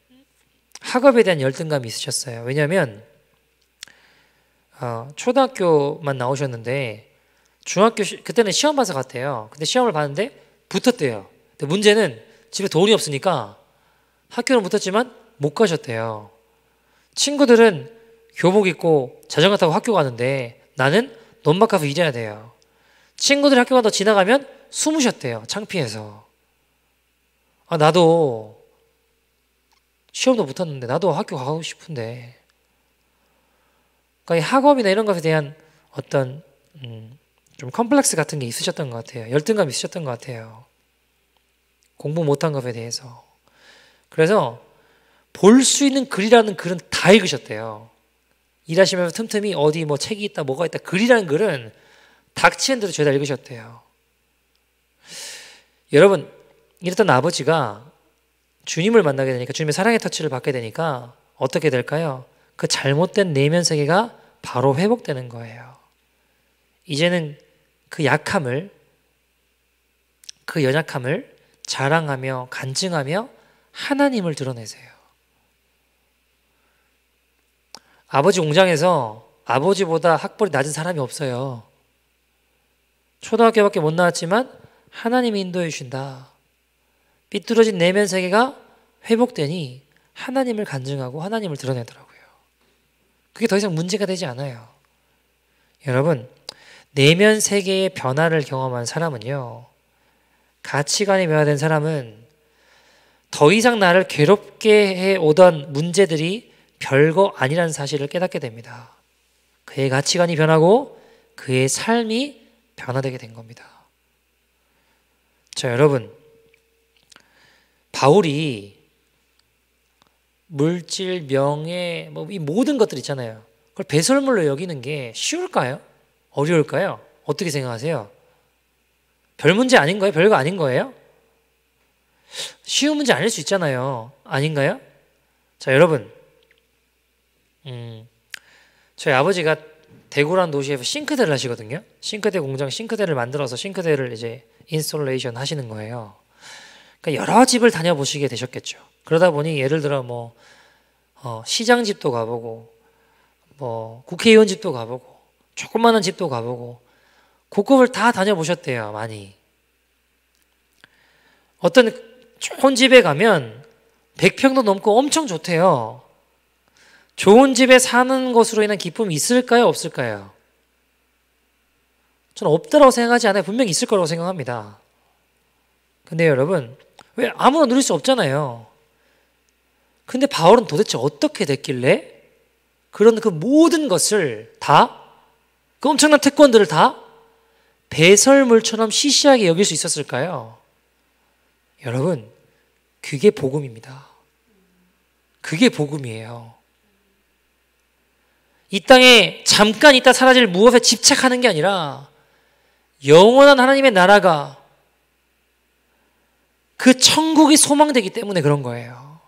학업에 대한 열등감이 있으셨어요. 왜냐하면 초등학교만 나오셨는데 중학교 그때는 시험 봐서 갔대요. 근데 시험을 봤는데 붙었대요. 근데 문제는 집에 돈이 없으니까 학교는 붙었지만 못 가셨대요. 친구들은 교복 입고 자전거 타고 학교 가는데 나는 논밭 가서 일해야 돼요. 친구들 학교가 더 지나가면 숨으셨대요. 창피해서. 나도 시험도 붙었는데 나도 학교 가고 싶은데. 그러니까 이 학업이나 이런 것에 대한 어떤 좀 컴플렉스 같은 게 있으셨던 것 같아요. 열등감이 있으셨던 것 같아요. 공부 못한 것에 대해서. 그래서 볼 수 있는 글이라는 글은 다 읽으셨대요. 일하시면서 틈틈이 어디 뭐 책이 있다 뭐가 있다 글이라는 글은 닥치는 대로 죄다 읽으셨대요. 여러분, 이랬던 아버지가 주님을 만나게 되니까, 주님의 사랑의 터치를 받게 되니까 어떻게 될까요? 그 잘못된 내면 세계가 바로 회복되는 거예요. 이제는 그 약함을, 그 연약함을 자랑하며 간증하며 하나님을 드러내세요. 아버지 공장에서 아버지보다 학벌이 낮은 사람이 없어요. 초등학교밖에 못 나왔지만 하나님이 인도해 주신다. 삐뚤어진 내면 세계가 회복되니 하나님을 간증하고 하나님을 드러내더라고요. 그게 더 이상 문제가 되지 않아요. 여러분, 내면 세계의 변화를 경험한 사람은요, 가치관이 변화된 사람은 더 이상 나를 괴롭게 해오던 문제들이 별거 아니라는 사실을 깨닫게 됩니다. 그의 가치관이 변하고 그의 삶이 변화되게 된 겁니다. 자, 여러분, 바울이 물질, 명예, 이 모든 것들 있잖아요. 그걸 배설물로 여기는 게 쉬울까요? 어려울까요? 어떻게 생각하세요? 별 문제 아닌 거예요? 별거 아닌 거예요? 쉬운 문제 아닐 수 있잖아요. 아닌가요? 자, 여러분, 저희 아버지가 대구라는 도시에서 싱크대를 하시거든요. 싱크대 공장, 싱크대를 만들어서 싱크대를 이제 인스톨레이션 하시는 거예요. 그러니까 여러 집을 다녀보시게 되셨겠죠. 그러다 보니 예를 들어 시장 집도 가보고 국회의원 집도 가보고 조그마한 집도 가보고 고급을 다 다녀보셨대요. 많이. 어떤 좋은 집에 가면 100평도 넘고 엄청 좋대요. 좋은 집에 사는 것으로 인한 기쁨이 있을까요? 없을까요? 저는 없다라고 생각하지 않아요. 분명히 있을 거라고 생각합니다. 근데 여러분, 왜 아무나 누릴 수 없잖아요. 근데 바울은 도대체 어떻게 됐길래 그런 그 모든 것을 다, 그 엄청난 특권들을 다 배설물처럼 시시하게 여길 수 있었을까요? 여러분, 그게 복음입니다. 그게 복음이에요. 이 땅에 잠깐 있다 사라질 무엇에 집착하는 게 아니라 영원한 하나님의 나라가 그 천국이 소망되기 때문에 그런 거예요.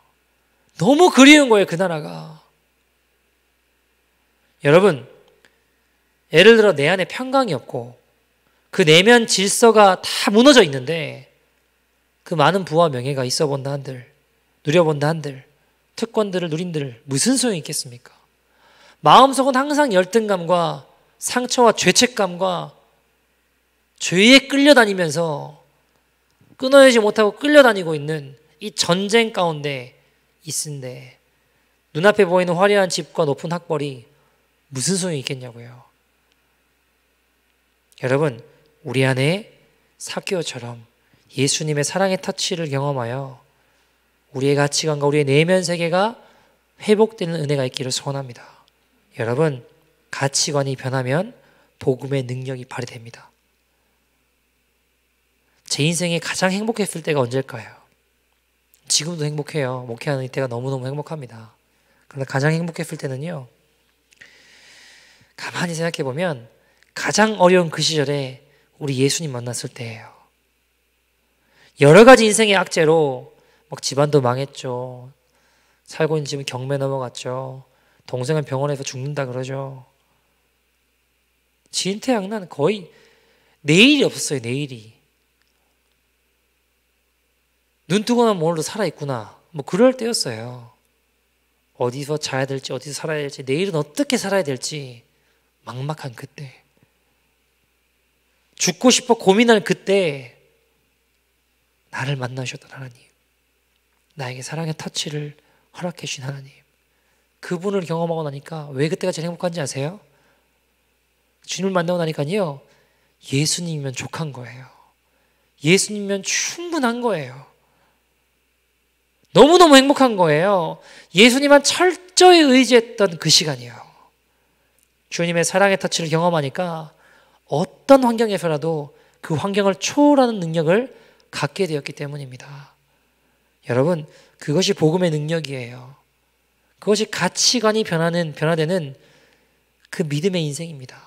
너무 그리운 거예요, 그 나라가. 여러분, 예를 들어 내 안에 평강이 없고 그 내면 질서가 다 무너져 있는데 그 많은 부와 명예가 있어 본다 한들, 누려본다 한들, 특권들을 누린들 무슨 소용이 있겠습니까? 마음속은 항상 열등감과 상처와 죄책감과 죄에 끌려다니면서 끊어내지 못하고 끌려다니고 있는 이 전쟁 가운데 있은데 눈앞에 보이는 화려한 집과 높은 학벌이 무슨 소용이 있겠냐고요. 여러분, 우리 안에 삭개오처럼 예수님의 사랑의 터치를 경험하여 우리의 가치관과 우리의 내면 세계가 회복되는 은혜가 있기를 소원합니다. 여러분, 가치관이 변하면 복음의 능력이 발휘됩니다. 제 인생에 가장 행복했을 때가 언제일까요? 지금도 행복해요. 목회하는 이때가 너무너무 행복합니다. 그런데 가장 행복했을 때는요, 가만히 생각해 보면 가장 어려운 그 시절에 우리 예수님 만났을 때예요. 여러 가지 인생의 악재로 막 집안도 망했죠. 살고 있는 집은 경매 넘어갔죠. 동생은 병원에서 죽는다 그러죠. 진퇴양난 거의 내일이 없었어요. 내일이. 눈 뜨고나 오늘도 살아있구나. 뭐 그럴 때였어요. 어디서 자야 될지, 어디서 살아야 될지, 내일은 어떻게 살아야 될지 막막한 그때. 죽고 싶어 고민할 그때 나를 만나셨던 하나님, 나에게 사랑의 터치를 허락해 주신 하나님, 그분을 경험하고 나니까 왜 그때가 제일 행복한지 아세요? 주님을 만나고 나니까요, 예수님이면 족한 거예요. 예수님이면 충분한 거예요. 너무너무 행복한 거예요. 예수님만 철저히 의지했던 그 시간이에요. 주님의 사랑의 터치를 경험하니까 어떤 환경에서라도 그 환경을 초월하는 능력을 갖게 되었기 때문입니다. 여러분, 그것이 복음의 능력이에요. 그것이 가치관이 변화되는 그 믿음의 인생입니다.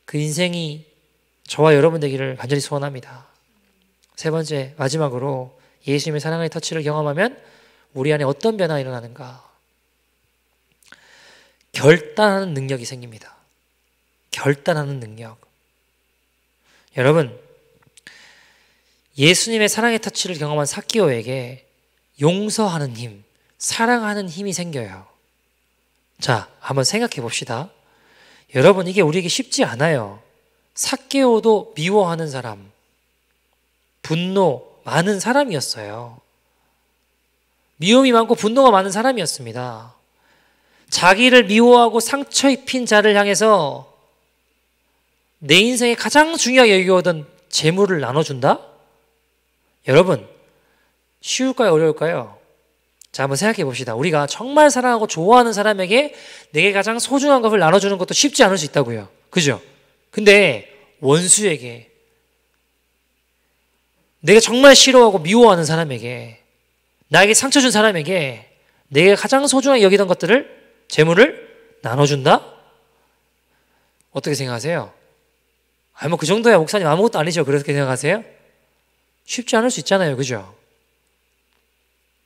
그 인생이 저와 여러분 되기를 간절히 소원합니다. 세 번째, 마지막으로 예수님의 사랑의 터치를 경험하면 우리 안에 어떤 변화가 일어나는가? 결단하는 능력이 생깁니다. 결단하는 능력. 여러분, 예수님의 사랑의 터치를 경험한 삭개오에게 용서하는 힘, 사랑하는 힘이 생겨요. 자, 한번 생각해 봅시다. 여러분, 이게 우리에게 쉽지 않아요. 삭개오도 미워하는 사람, 분노 많은 사람이었어요. 미움이 많고 분노가 많은 사람이었습니다. 자기를 미워하고 상처 입힌 자를 향해서 내 인생에 가장 중요하게 여겨오던 재물을 나눠준다? 여러분, 쉬울까요? 어려울까요? 자, 한번 생각해 봅시다. 우리가 정말 사랑하고 좋아하는 사람에게 내게 가장 소중한 것을 나눠주는 것도 쉽지 않을 수 있다고요. 그죠? 근데 원수에게, 내가 정말 싫어하고 미워하는 사람에게, 나에게 상처 준 사람에게 내가 가장 소중하게 여기던 것들을, 재물을 나눠준다? 어떻게 생각하세요? 뭐 그 정도야 목사님 아무것도 아니죠. 그렇게 생각하세요? 쉽지 않을 수 있잖아요. 그죠?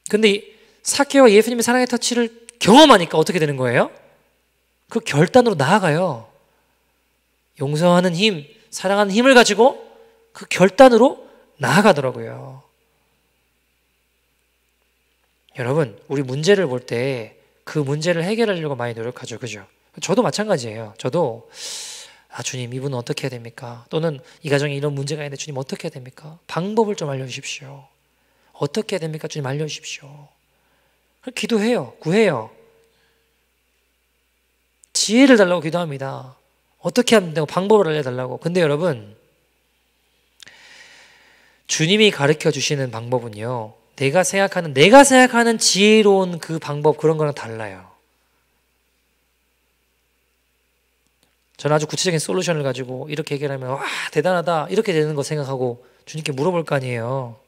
근데 삭개오가 예수님의 사랑의 터치를 경험하니까 어떻게 되는 거예요? 그 결단으로 나아가요. 용서하는 힘, 사랑하는 힘을 가지고 그 결단으로 나아가더라고요. 여러분, 우리 문제를 볼 때 그 문제를 해결하려고 많이 노력하죠. 그죠? 저도 마찬가지예요. 저도 주님, 이분은 어떻게 해야 됩니까? 또는 이 가정에 이런 문제가 있는데 주님 어떻게 해야 됩니까? 방법을 좀 알려주십시오. 어떻게 해야 됩니까? 주님 알려주십시오. 기도해요. 구해요. 지혜를 달라고 기도합니다. 어떻게 하면 되고 방법을 알려달라고. 근데 여러분, 주님이 가르쳐 주시는 방법은요, 내가 생각하는 지혜로운 그 방법, 그런 거랑 달라요. 저는 아주 구체적인 솔루션을 가지고 이렇게 해결하면 와 대단하다 이렇게 되는 거 생각하고 주님께 물어볼 거 아니에요.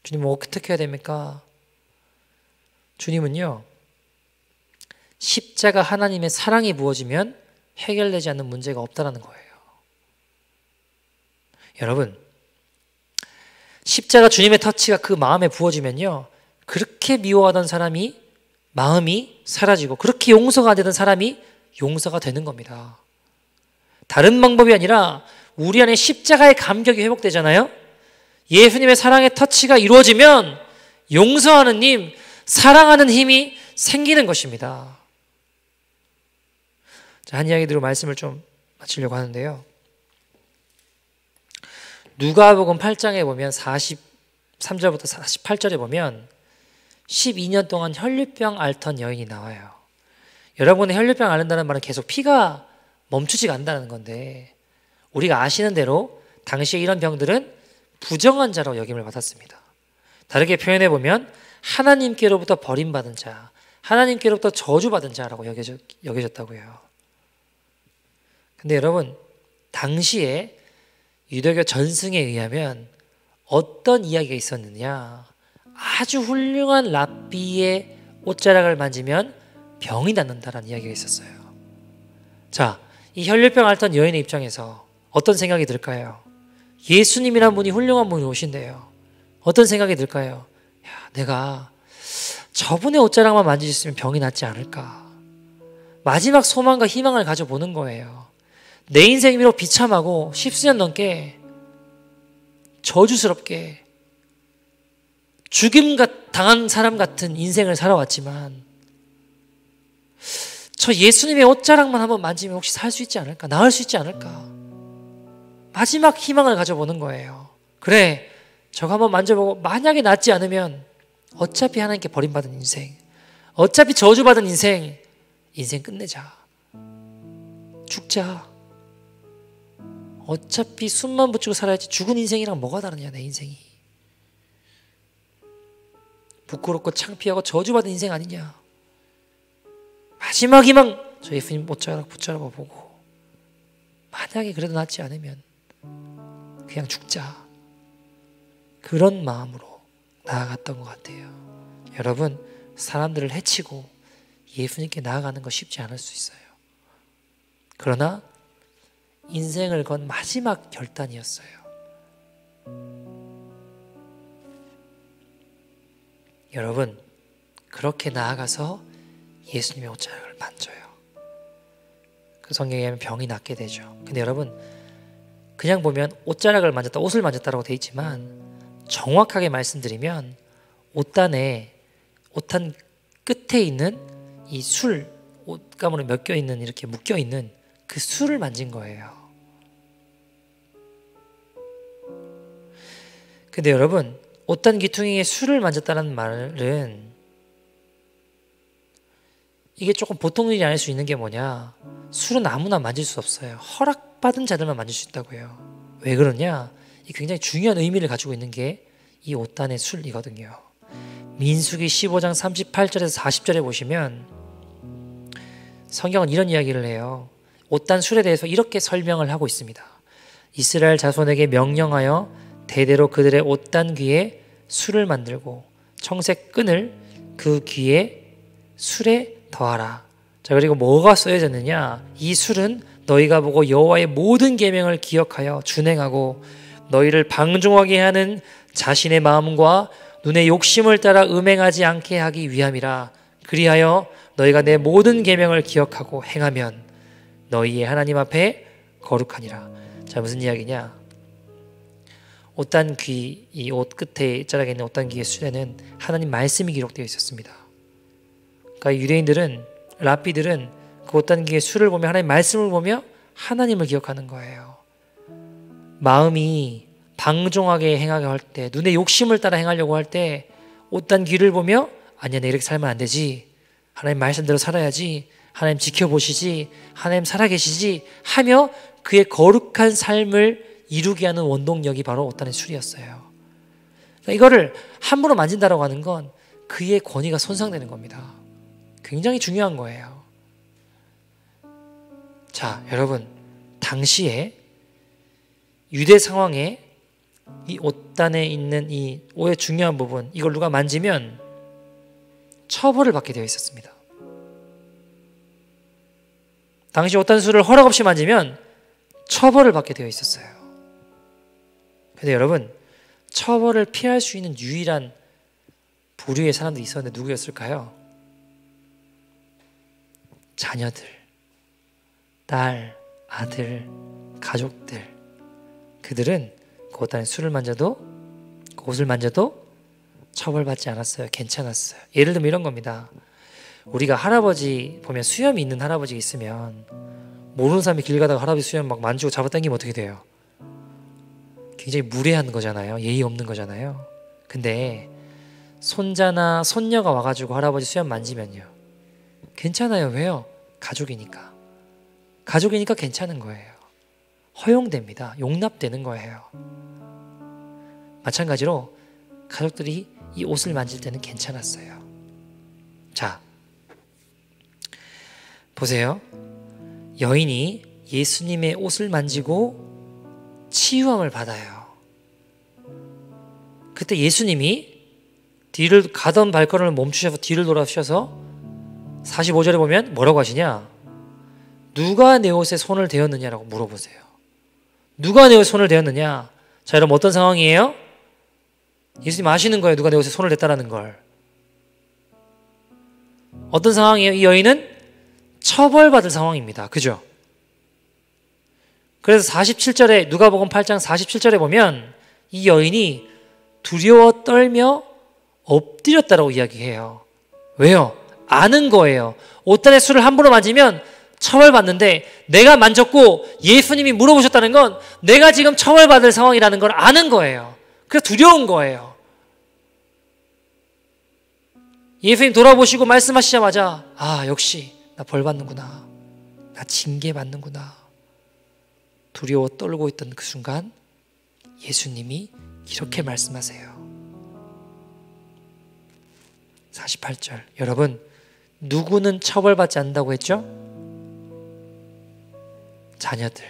주님, 뭐 어떻게 해야 됩니까? 주님은요, 십자가 하나님의 사랑이 부어지면 해결되지 않는 문제가 없다는 거예요. 여러분, 십자가 주님의 터치가 그 마음에 부어지면요, 그렇게 미워하던 사람이 마음이 사라지고 그렇게 용서가 안 되던 사람이 용서가 되는 겁니다. 다른 방법이 아니라 우리 안에 십자가의 감격이 회복되잖아요. 예수님의 사랑의 터치가 이루어지면 용서하는 힘, 사랑하는 힘이 생기는 것입니다. 자, 한 이야기 들고 말씀을 좀 마치려고 하는데요. 누가복음 8장에 보면 43절부터 48절에 보면 12년 동안 혈류병 앓던 여인이 나와요. 여러분의 혈류병 앓는다는 말은 계속 피가 멈추지가 않는다는 건데, 우리가 아시는 대로 당시에 이런 병들은 부정한 자로 여김을 받았습니다. 다르게 표현해 보면 하나님께로부터 버림받은 자, 하나님께로부터 저주받은 자라고 여겨졌다고요. 근데 여러분, 당시에 유대교 전승에 의하면 어떤 이야기가 있었느냐, 아주 훌륭한 랍비의 옷자락을 만지면 병이 낫는다라는 이야기가 있었어요. 자, 이 혈류병 앓던 여인의 입장에서 어떤 생각이 들까요? 예수님이란 분이 훌륭한 분이 오신대요. 어떤 생각이 들까요? 야, 내가 저분의 옷자락만 만질 수 있으면 병이 낫지 않을까. 마지막 소망과 희망을 가져보는 거예요. 내 인생이 비록 비참하고 10수년 넘게 저주스럽게 죽임 당한 사람 같은 인생을 살아왔지만 저 예수님의 옷자락만 한번 만지면 혹시 살 수 있지 않을까? 나을 수 있지 않을까? 마지막 희망을 가져보는 거예요. 그래, 저거 한번 만져보고 만약에 낫지 않으면 어차피 하나님께 버림받은 인생, 어차피 저주받은 인생 끝내자. 죽자. 어차피 숨만 붙이고 살아야지 죽은 인생이랑 뭐가 다르냐, 내 인생이. 부끄럽고 창피하고 저주받은 인생 아니냐. 마지막 희망, 저 예수님 옷자락 붙잡아 보고 만약에 그래도 낫지 않으면 그냥 죽자. 그런 마음으로 나아갔던 것 같아요. 여러분, 사람들을 해치고 예수님께 나아가는 거 쉽지 않을 수 있어요. 그러나 인생을 건 마지막 결단이었어요. 여러분, 그렇게 나아가서 예수님의 옷자락을 만져요. 그 성경에 의하면 병이 낫게 되죠. 근데 여러분, 그냥 보면 옷자락을 만졌다, 옷을 만졌다라고 되어 있지만 정확하게 말씀드리면 옷단 끝에 있는 이 술, 옷가문에 묶여 있는, 이렇게 묶여 있는 그 술을 만진 거예요. 근데 여러분, 옷단 귀퉁이에 술을 만졌다는 말은 이게 조금 보통 일이 아닐 수 있는 게 뭐냐, 술은 아무나 만질 수 없어요. 허락받은 자들만 만질 수 있다고요. 왜 그러냐, 이 굉장히 중요한 의미를 가지고 있는 게 이 옷단의 술이거든요. 민수기 15장 38절에서 40절에 보시면 성경은 이런 이야기를 해요. 옷단 술에 대해서 이렇게 설명을 하고 있습니다. 이스라엘 자손에게 명령하여 대대로 그들의 옷단 귀에 술을 만들고 청색 끈을 그 귀에 술에 더하라. 자, 그리고 뭐가 쓰여졌느냐, 이 술은 너희가 보고 여호와의 모든 계명을 기억하여 준행하고 너희를 방종하게 하는 자신의 마음과 눈의 욕심을 따라 음행하지 않게 하기 위함이라. 그리하여 너희가 내 모든 계명을 기억하고 행하면 너희의 하나님 앞에 거룩하니라. 자, 무슨 이야기냐, 옷단 귀, 이 옷 끝에 자락에 있는 옷단 귀의 술에는 하나님 말씀이 기록되어 있었습니다. 그러니까 유대인들은, 랍비들은 그 옷단 귀의 술을 보며 하나님 말씀을 보며 하나님을 기억하는 거예요. 마음이 방종하게 행하게 할 때, 눈의 욕심을 따라 행하려고 할 때 옷단 귀를 보며 아니야, 내가 이렇게 살면 안 되지, 하나님 말씀대로 살아야지, 하나님 지켜보시지, 하나님 살아계시지 하며 그의 거룩한 삶을 이루게 하는 원동력이 바로 옷단의 술이었어요. 그러니까 이거를 함부로 만진다라고 하는 건 그의 권위가 손상되는 겁니다. 굉장히 중요한 거예요. 자, 여러분, 당시에 유대 상황에 이 옷단에 있는 이 옷의 중요한 부분, 이걸 누가 만지면 처벌을 받게 되어 있었습니다. 당시 옷단술을 허락 없이 만지면 처벌을 받게 되어 있었어요. 근데 여러분, 처벌을 피할 수 있는 유일한 부류의 사람들이 있었는데 누구였을까요? 자녀들, 딸, 아들, 가족들. 그들은 그 옷 안에 술을 만져도, 그 옷을 만져도 처벌받지 않았어요. 괜찮았어요. 예를 들면 이런 겁니다. 우리가 할아버지 보면 수염이 있는 할아버지가 있으면 모르는 사람이 길 가다가 할아버지 수염 막 만지고 잡아당기면 어떻게 돼요? 굉장히 무례한 거잖아요. 예의 없는 거잖아요. 근데 손자나 손녀가 와가지고 할아버지 수염 만지면요, 괜찮아요. 왜요? 가족이니까. 가족이니까 괜찮은 거예요. 허용됩니다. 용납되는 거예요. 마찬가지로 가족들이 이 옷을 만질 때는 괜찮았어요. 자, 보세요. 여인이 예수님의 옷을 만지고 치유함을 받아요. 그때 예수님이 뒤를 가던 발걸음을 멈추셔서 뒤를 돌아서셔서 45절에 보면 뭐라고 하시냐? 누가 내 옷에 손을 대었느냐라고 물어보세요. 누가 내 옷에 손을 대었느냐? 자, 여러분 어떤 상황이에요? 예수님 아시는 거예요. 누가 내 옷에 손을 댔다라는 걸. 어떤 상황이에요? 이 여인은 처벌받을 상황입니다. 그죠? 그래서 47절에 누가복음 8장 47절에 보면 이 여인이 두려워 떨며 엎드렸다라고 이야기해요. 왜요? 아는 거예요. 옷단의 술을 함부로 만지면 처벌받는데 내가 만졌고 예수님이 물어보셨다는 건 내가 지금 처벌받을 상황이라는 걸 아는 거예요. 그래서 두려운 거예요. 예수님 돌아보시고 말씀하시자마자 아, 역시 나 벌 받는구나. 나 징계 받는구나. 두려워 떨고 있던 그 순간 예수님이 이렇게 말씀하세요. 48절. 여러분, 누구는 처벌받지 않는다고 했죠? 자녀들.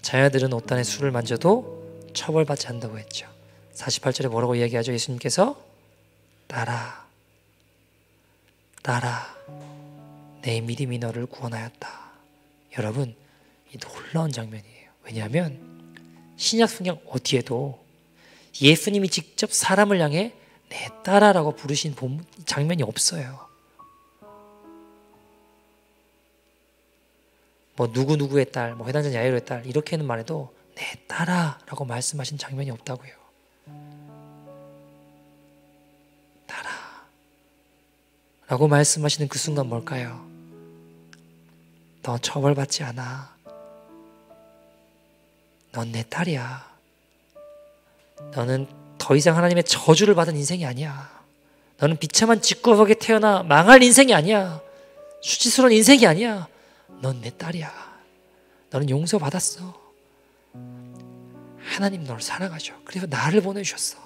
자녀들은 옷단에 술을 만져도 처벌받지 않는다고 했죠. 48절에 뭐라고 이야기하죠? 예수님께서 나라, 나라, 내 믿음이 너를 구원하였다. 여러분, 이 놀라운 장면이에요. 왜냐하면 신약 성경 어디에도 예수님이 직접 사람을 향해 내 딸아라고 부르신 장면이 없어요. 뭐 누구누구의 딸, 뭐 회당장 야이로의 딸 이렇게는 말해도 내 딸아라고 말씀하신 장면이 없다고요. 딸아 라고 말씀하시는 그 순간 뭘까요? 너 처벌받지 않아. 넌 내 딸이야. 너는 더 이상 하나님의 저주를 받은 인생이 아니야. 너는 비참한 집구석에 태어나 망할 인생이 아니야. 수치스러운 인생이 아니야. 넌 내 딸이야. 너는 용서받았어. 하나님 너를 사랑하셔. 그래서 나를 보내주셨어.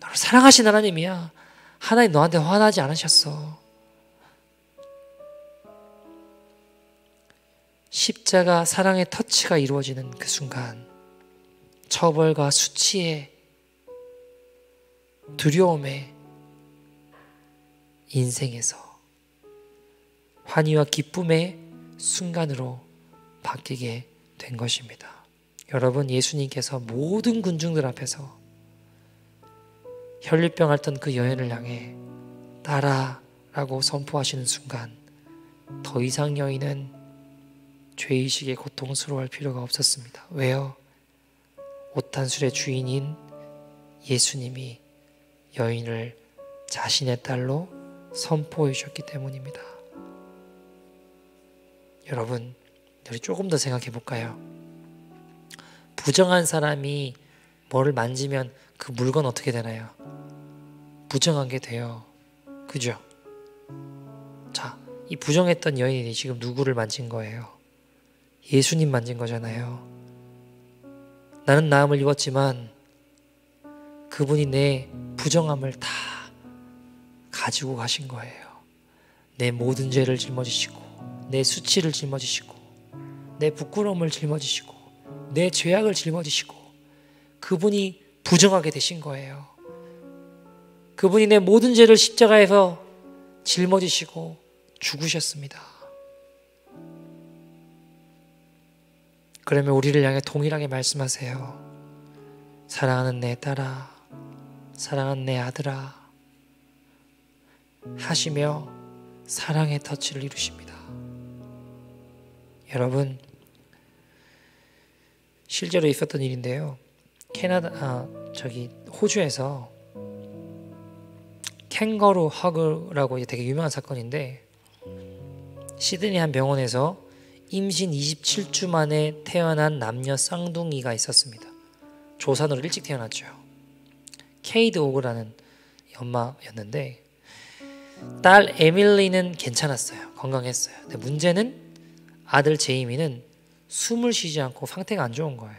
너를 사랑하신 하나님이야. 하나님 너한테 화나지 않으셨어. 십자가 사랑의 터치가 이루어지는 그 순간 처벌과 수치의 두려움의 인생에서 환희와 기쁨의 순간으로 바뀌게 된 것입니다. 여러분, 예수님께서 모든 군중들 앞에서 혈류병 앓던 그 여인을 향해 딸아라고 선포하시는 순간 더 이상 여인은 죄의식에 고통스러워할 필요가 없었습니다. 왜요? 옷단술의 주인인 예수님이 여인을 자신의 딸로 선포해 주셨기 때문입니다. 여러분, 우리 조금 더 생각해 볼까요? 부정한 사람이 뭐를 만지면 그 물건 어떻게 되나요? 부정한 게 돼요. 그죠? 자, 이 부정했던 여인이 지금 누구를 만진 거예요? 예수님 만진 거잖아요. 나는 나음을 입었지만 그분이 내 부정함을 다 가지고 가신 거예요. 내 모든 죄를 짊어지시고 내 수치를 짊어지시고 내 부끄러움을 짊어지시고 내 죄악을 짊어지시고 그분이 부정하게 되신 거예요. 그분이 내 모든 죄를 십자가에서 짊어지시고 죽으셨습니다. 그러면 우리를 향해 동일하게 말씀하세요. 사랑하는 내 딸아, 사랑하는 내 아들아 하시며 사랑의 터치를 이루십니다. 여러분, 실제로 있었던 일인데요. 호주에서 캥거루 허그라고 되게 유명한 사건인데, 시드니 한 병원에서 임신 27주 만에 태어난 남녀 쌍둥이가 있었습니다. 조산으로 일찍 태어났죠. 케이드 오그라는 엄마였는데, 딸 에밀리는 괜찮았어요. 건강했어요. 근데 문제는 아들 제이미는 숨을 쉬지 않고 상태가 안 좋은 거예요.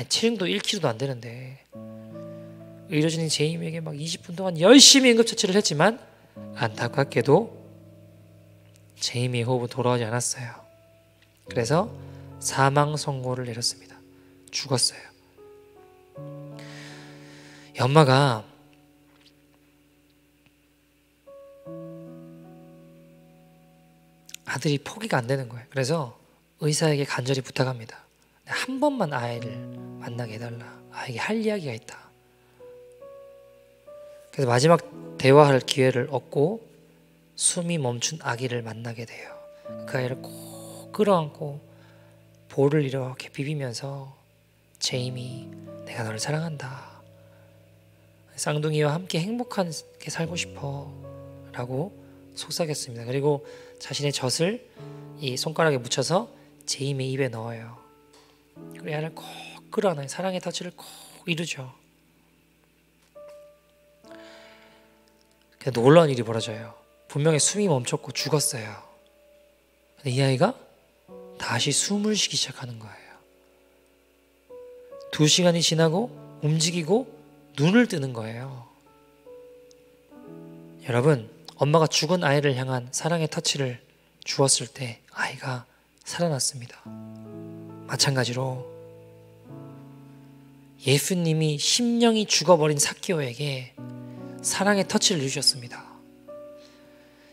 체중도 1kg도 안 되는데, 의료진이 제이미에게 막 20분 동안 열심히 응급처치를 했지만 안타깝게도 제이미의 호흡은 돌아오지 않았어요. 그래서 사망 선고를 내렸습니다. 죽었어요. 이 엄마가 아들이 포기가 안 되는 거예요. 그래서 의사에게 간절히 부탁합니다. 한 번만 아이를 만나게 해달라. 아이에게 할 이야기가 있다. 그래서 마지막 대화할 기회를 얻고 숨이 멈춘 아기를 만나게 돼요. 그 아이를 꼭 끌어안고 볼을 이렇게 비비면서 제이미, 내가 너를 사랑한다. 쌍둥이와 함께 행복하게 살고 싶어 라고 속삭였습니다. 그리고 자신의 젖을 이 손가락에 묻혀서 제이미의 입에 넣어요. 그리고 아이를 꼭 끌어안아요. 사랑의 터치를 꼭 이루죠. 놀라운 일이 벌어져요. 분명히 숨이 멈췄고 죽었어요. 근데 이 아이가 다시 숨을 쉬기 시작하는 거예요. 2시간이 지나고 움직이고 눈을 뜨는 거예요. 여러분, 엄마가 죽은 아이를 향한 사랑의 터치를 주었을 때 아이가 살아났습니다. 마찬가지로 예수님이 심령이 죽어버린 삭개오에게 사랑의 터치를 주셨습니다.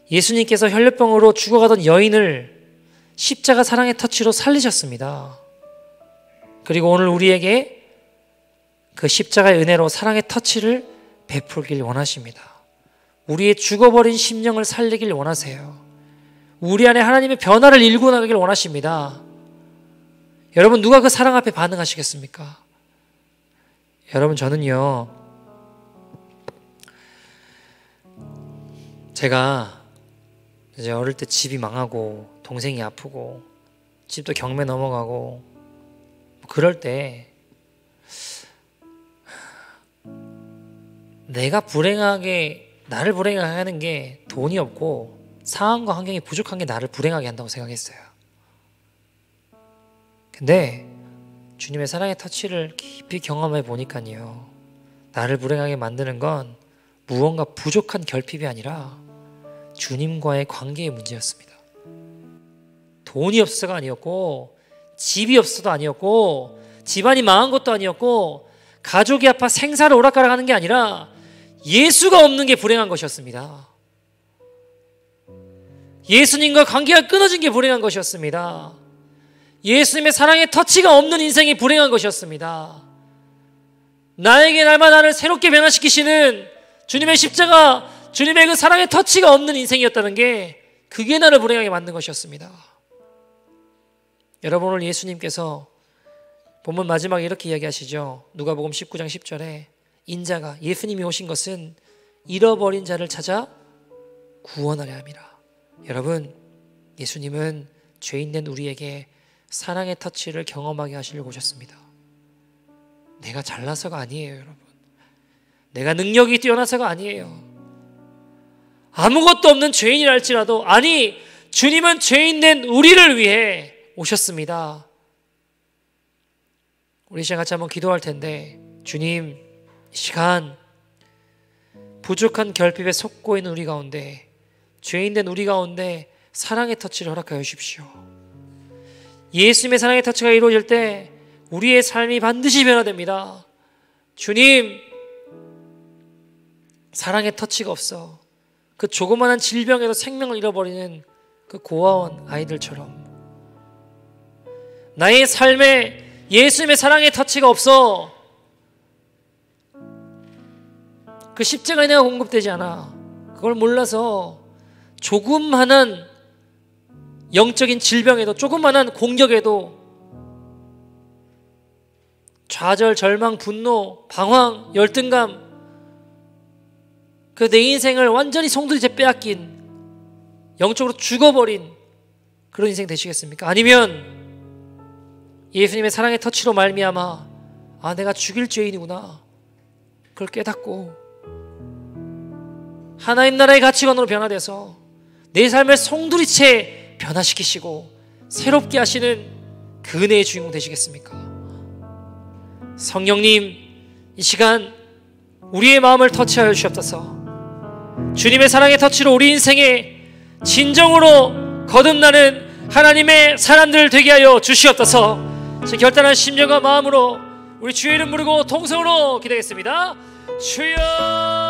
예수님께서 혈류병으로 죽어가던 여인을 십자가 사랑의 터치로 살리셨습니다. 그리고 오늘 우리에게 그 십자가의 은혜로 사랑의 터치를 베풀길 원하십니다. 우리의 죽어버린 심령을 살리길 원하세요. 우리 안에 하나님의 변화를 일구어 나가길 원하십니다. 여러분, 누가 그 사랑 앞에 반응하시겠습니까? 여러분, 저는요, 제가 이제 어릴 때 집이 망하고 동생이 아프고 집도 경매 넘어가고 그럴 때 나를 불행하게 하는 게 돈이 없고 상황과 환경이 부족한 게 나를 불행하게 한다고 생각했어요. 근데 주님의 사랑의 터치를 깊이 경험해 보니까요, 나를 불행하게 만드는 건 무언가 부족한 결핍이 아니라 주님과의 관계의 문제였습니다. 돈이 없어서가 아니었고, 집이 없어도 아니었고, 집안이 망한 것도 아니었고, 가족이 아파 생사를 오락가락하는 게 아니라 예수가 없는 게 불행한 것이었습니다. 예수님과 관계가 끊어진 게 불행한 것이었습니다. 예수님의 사랑의 터치가 없는 인생이 불행한 것이었습니다. 나에게 날마다 나를 새롭게 변화시키시는 주님의 십자가, 주님의 그 사랑의 터치가 없는 인생이었다는 게, 그게 나를 불행하게 만든 것이었습니다. 여러분, 오늘 예수님께서 본문 마지막에 이렇게 이야기하시죠. 누가복음 19장 10절에 인자가, 예수님이 오신 것은 잃어버린 자를 찾아 구원하려 함이라. 여러분, 예수님은 죄인된 우리에게 사랑의 터치를 경험하게 하시려고 오셨습니다. 내가 잘나서가 아니에요, 여러분. 내가 능력이 뛰어나서가 아니에요. 아무것도 없는 죄인이라 할지라도, 아니, 주님은 죄인된 우리를 위해 오셨습니다. 우리 시간 같이 한번 기도할 텐데, 주님, 이 시간 부족한 결핍에 속고 있는 우리 가운데, 죄인된 우리 가운데 사랑의 터치를 허락하여 주십시오. 예수님의 사랑의 터치가 이루어질 때 우리의 삶이 반드시 변화됩니다. 주님, 사랑의 터치가 없어 그 조그마한 질병에도 생명을 잃어버리는 그 고아원 아이들처럼, 나의 삶에 예수님의 사랑의 터치가 없어 그 십자가에 내가 공급되지 않아. 그걸 몰라서 조그만한 영적인 질병에도, 조그만한 공격에도 좌절, 절망, 분노, 방황, 열등감, 그 내 인생을 완전히 송두리째 빼앗긴, 영적으로 죽어버린 그런 인생 되시겠습니까? 아니면 예수님의 사랑의 터치로 말미암아 내가 죽일 죄인이구나, 그걸 깨닫고 하나님 나라의 가치관으로 변화돼서 내 삶을 송두리째 변화시키시고 새롭게 하시는 그 은혜의 주인공 되시겠습니까? 성령님, 이 시간 우리의 마음을 터치하여 주시옵소서. 주님의 사랑의 터치로 우리 인생에 진정으로 거듭나는 하나님의 사람들 되게 하여 주시옵소서. 제 결단한 심령과 마음으로 우리 주의 이름 부르고 통성으로 기도하겠습니다. 주여.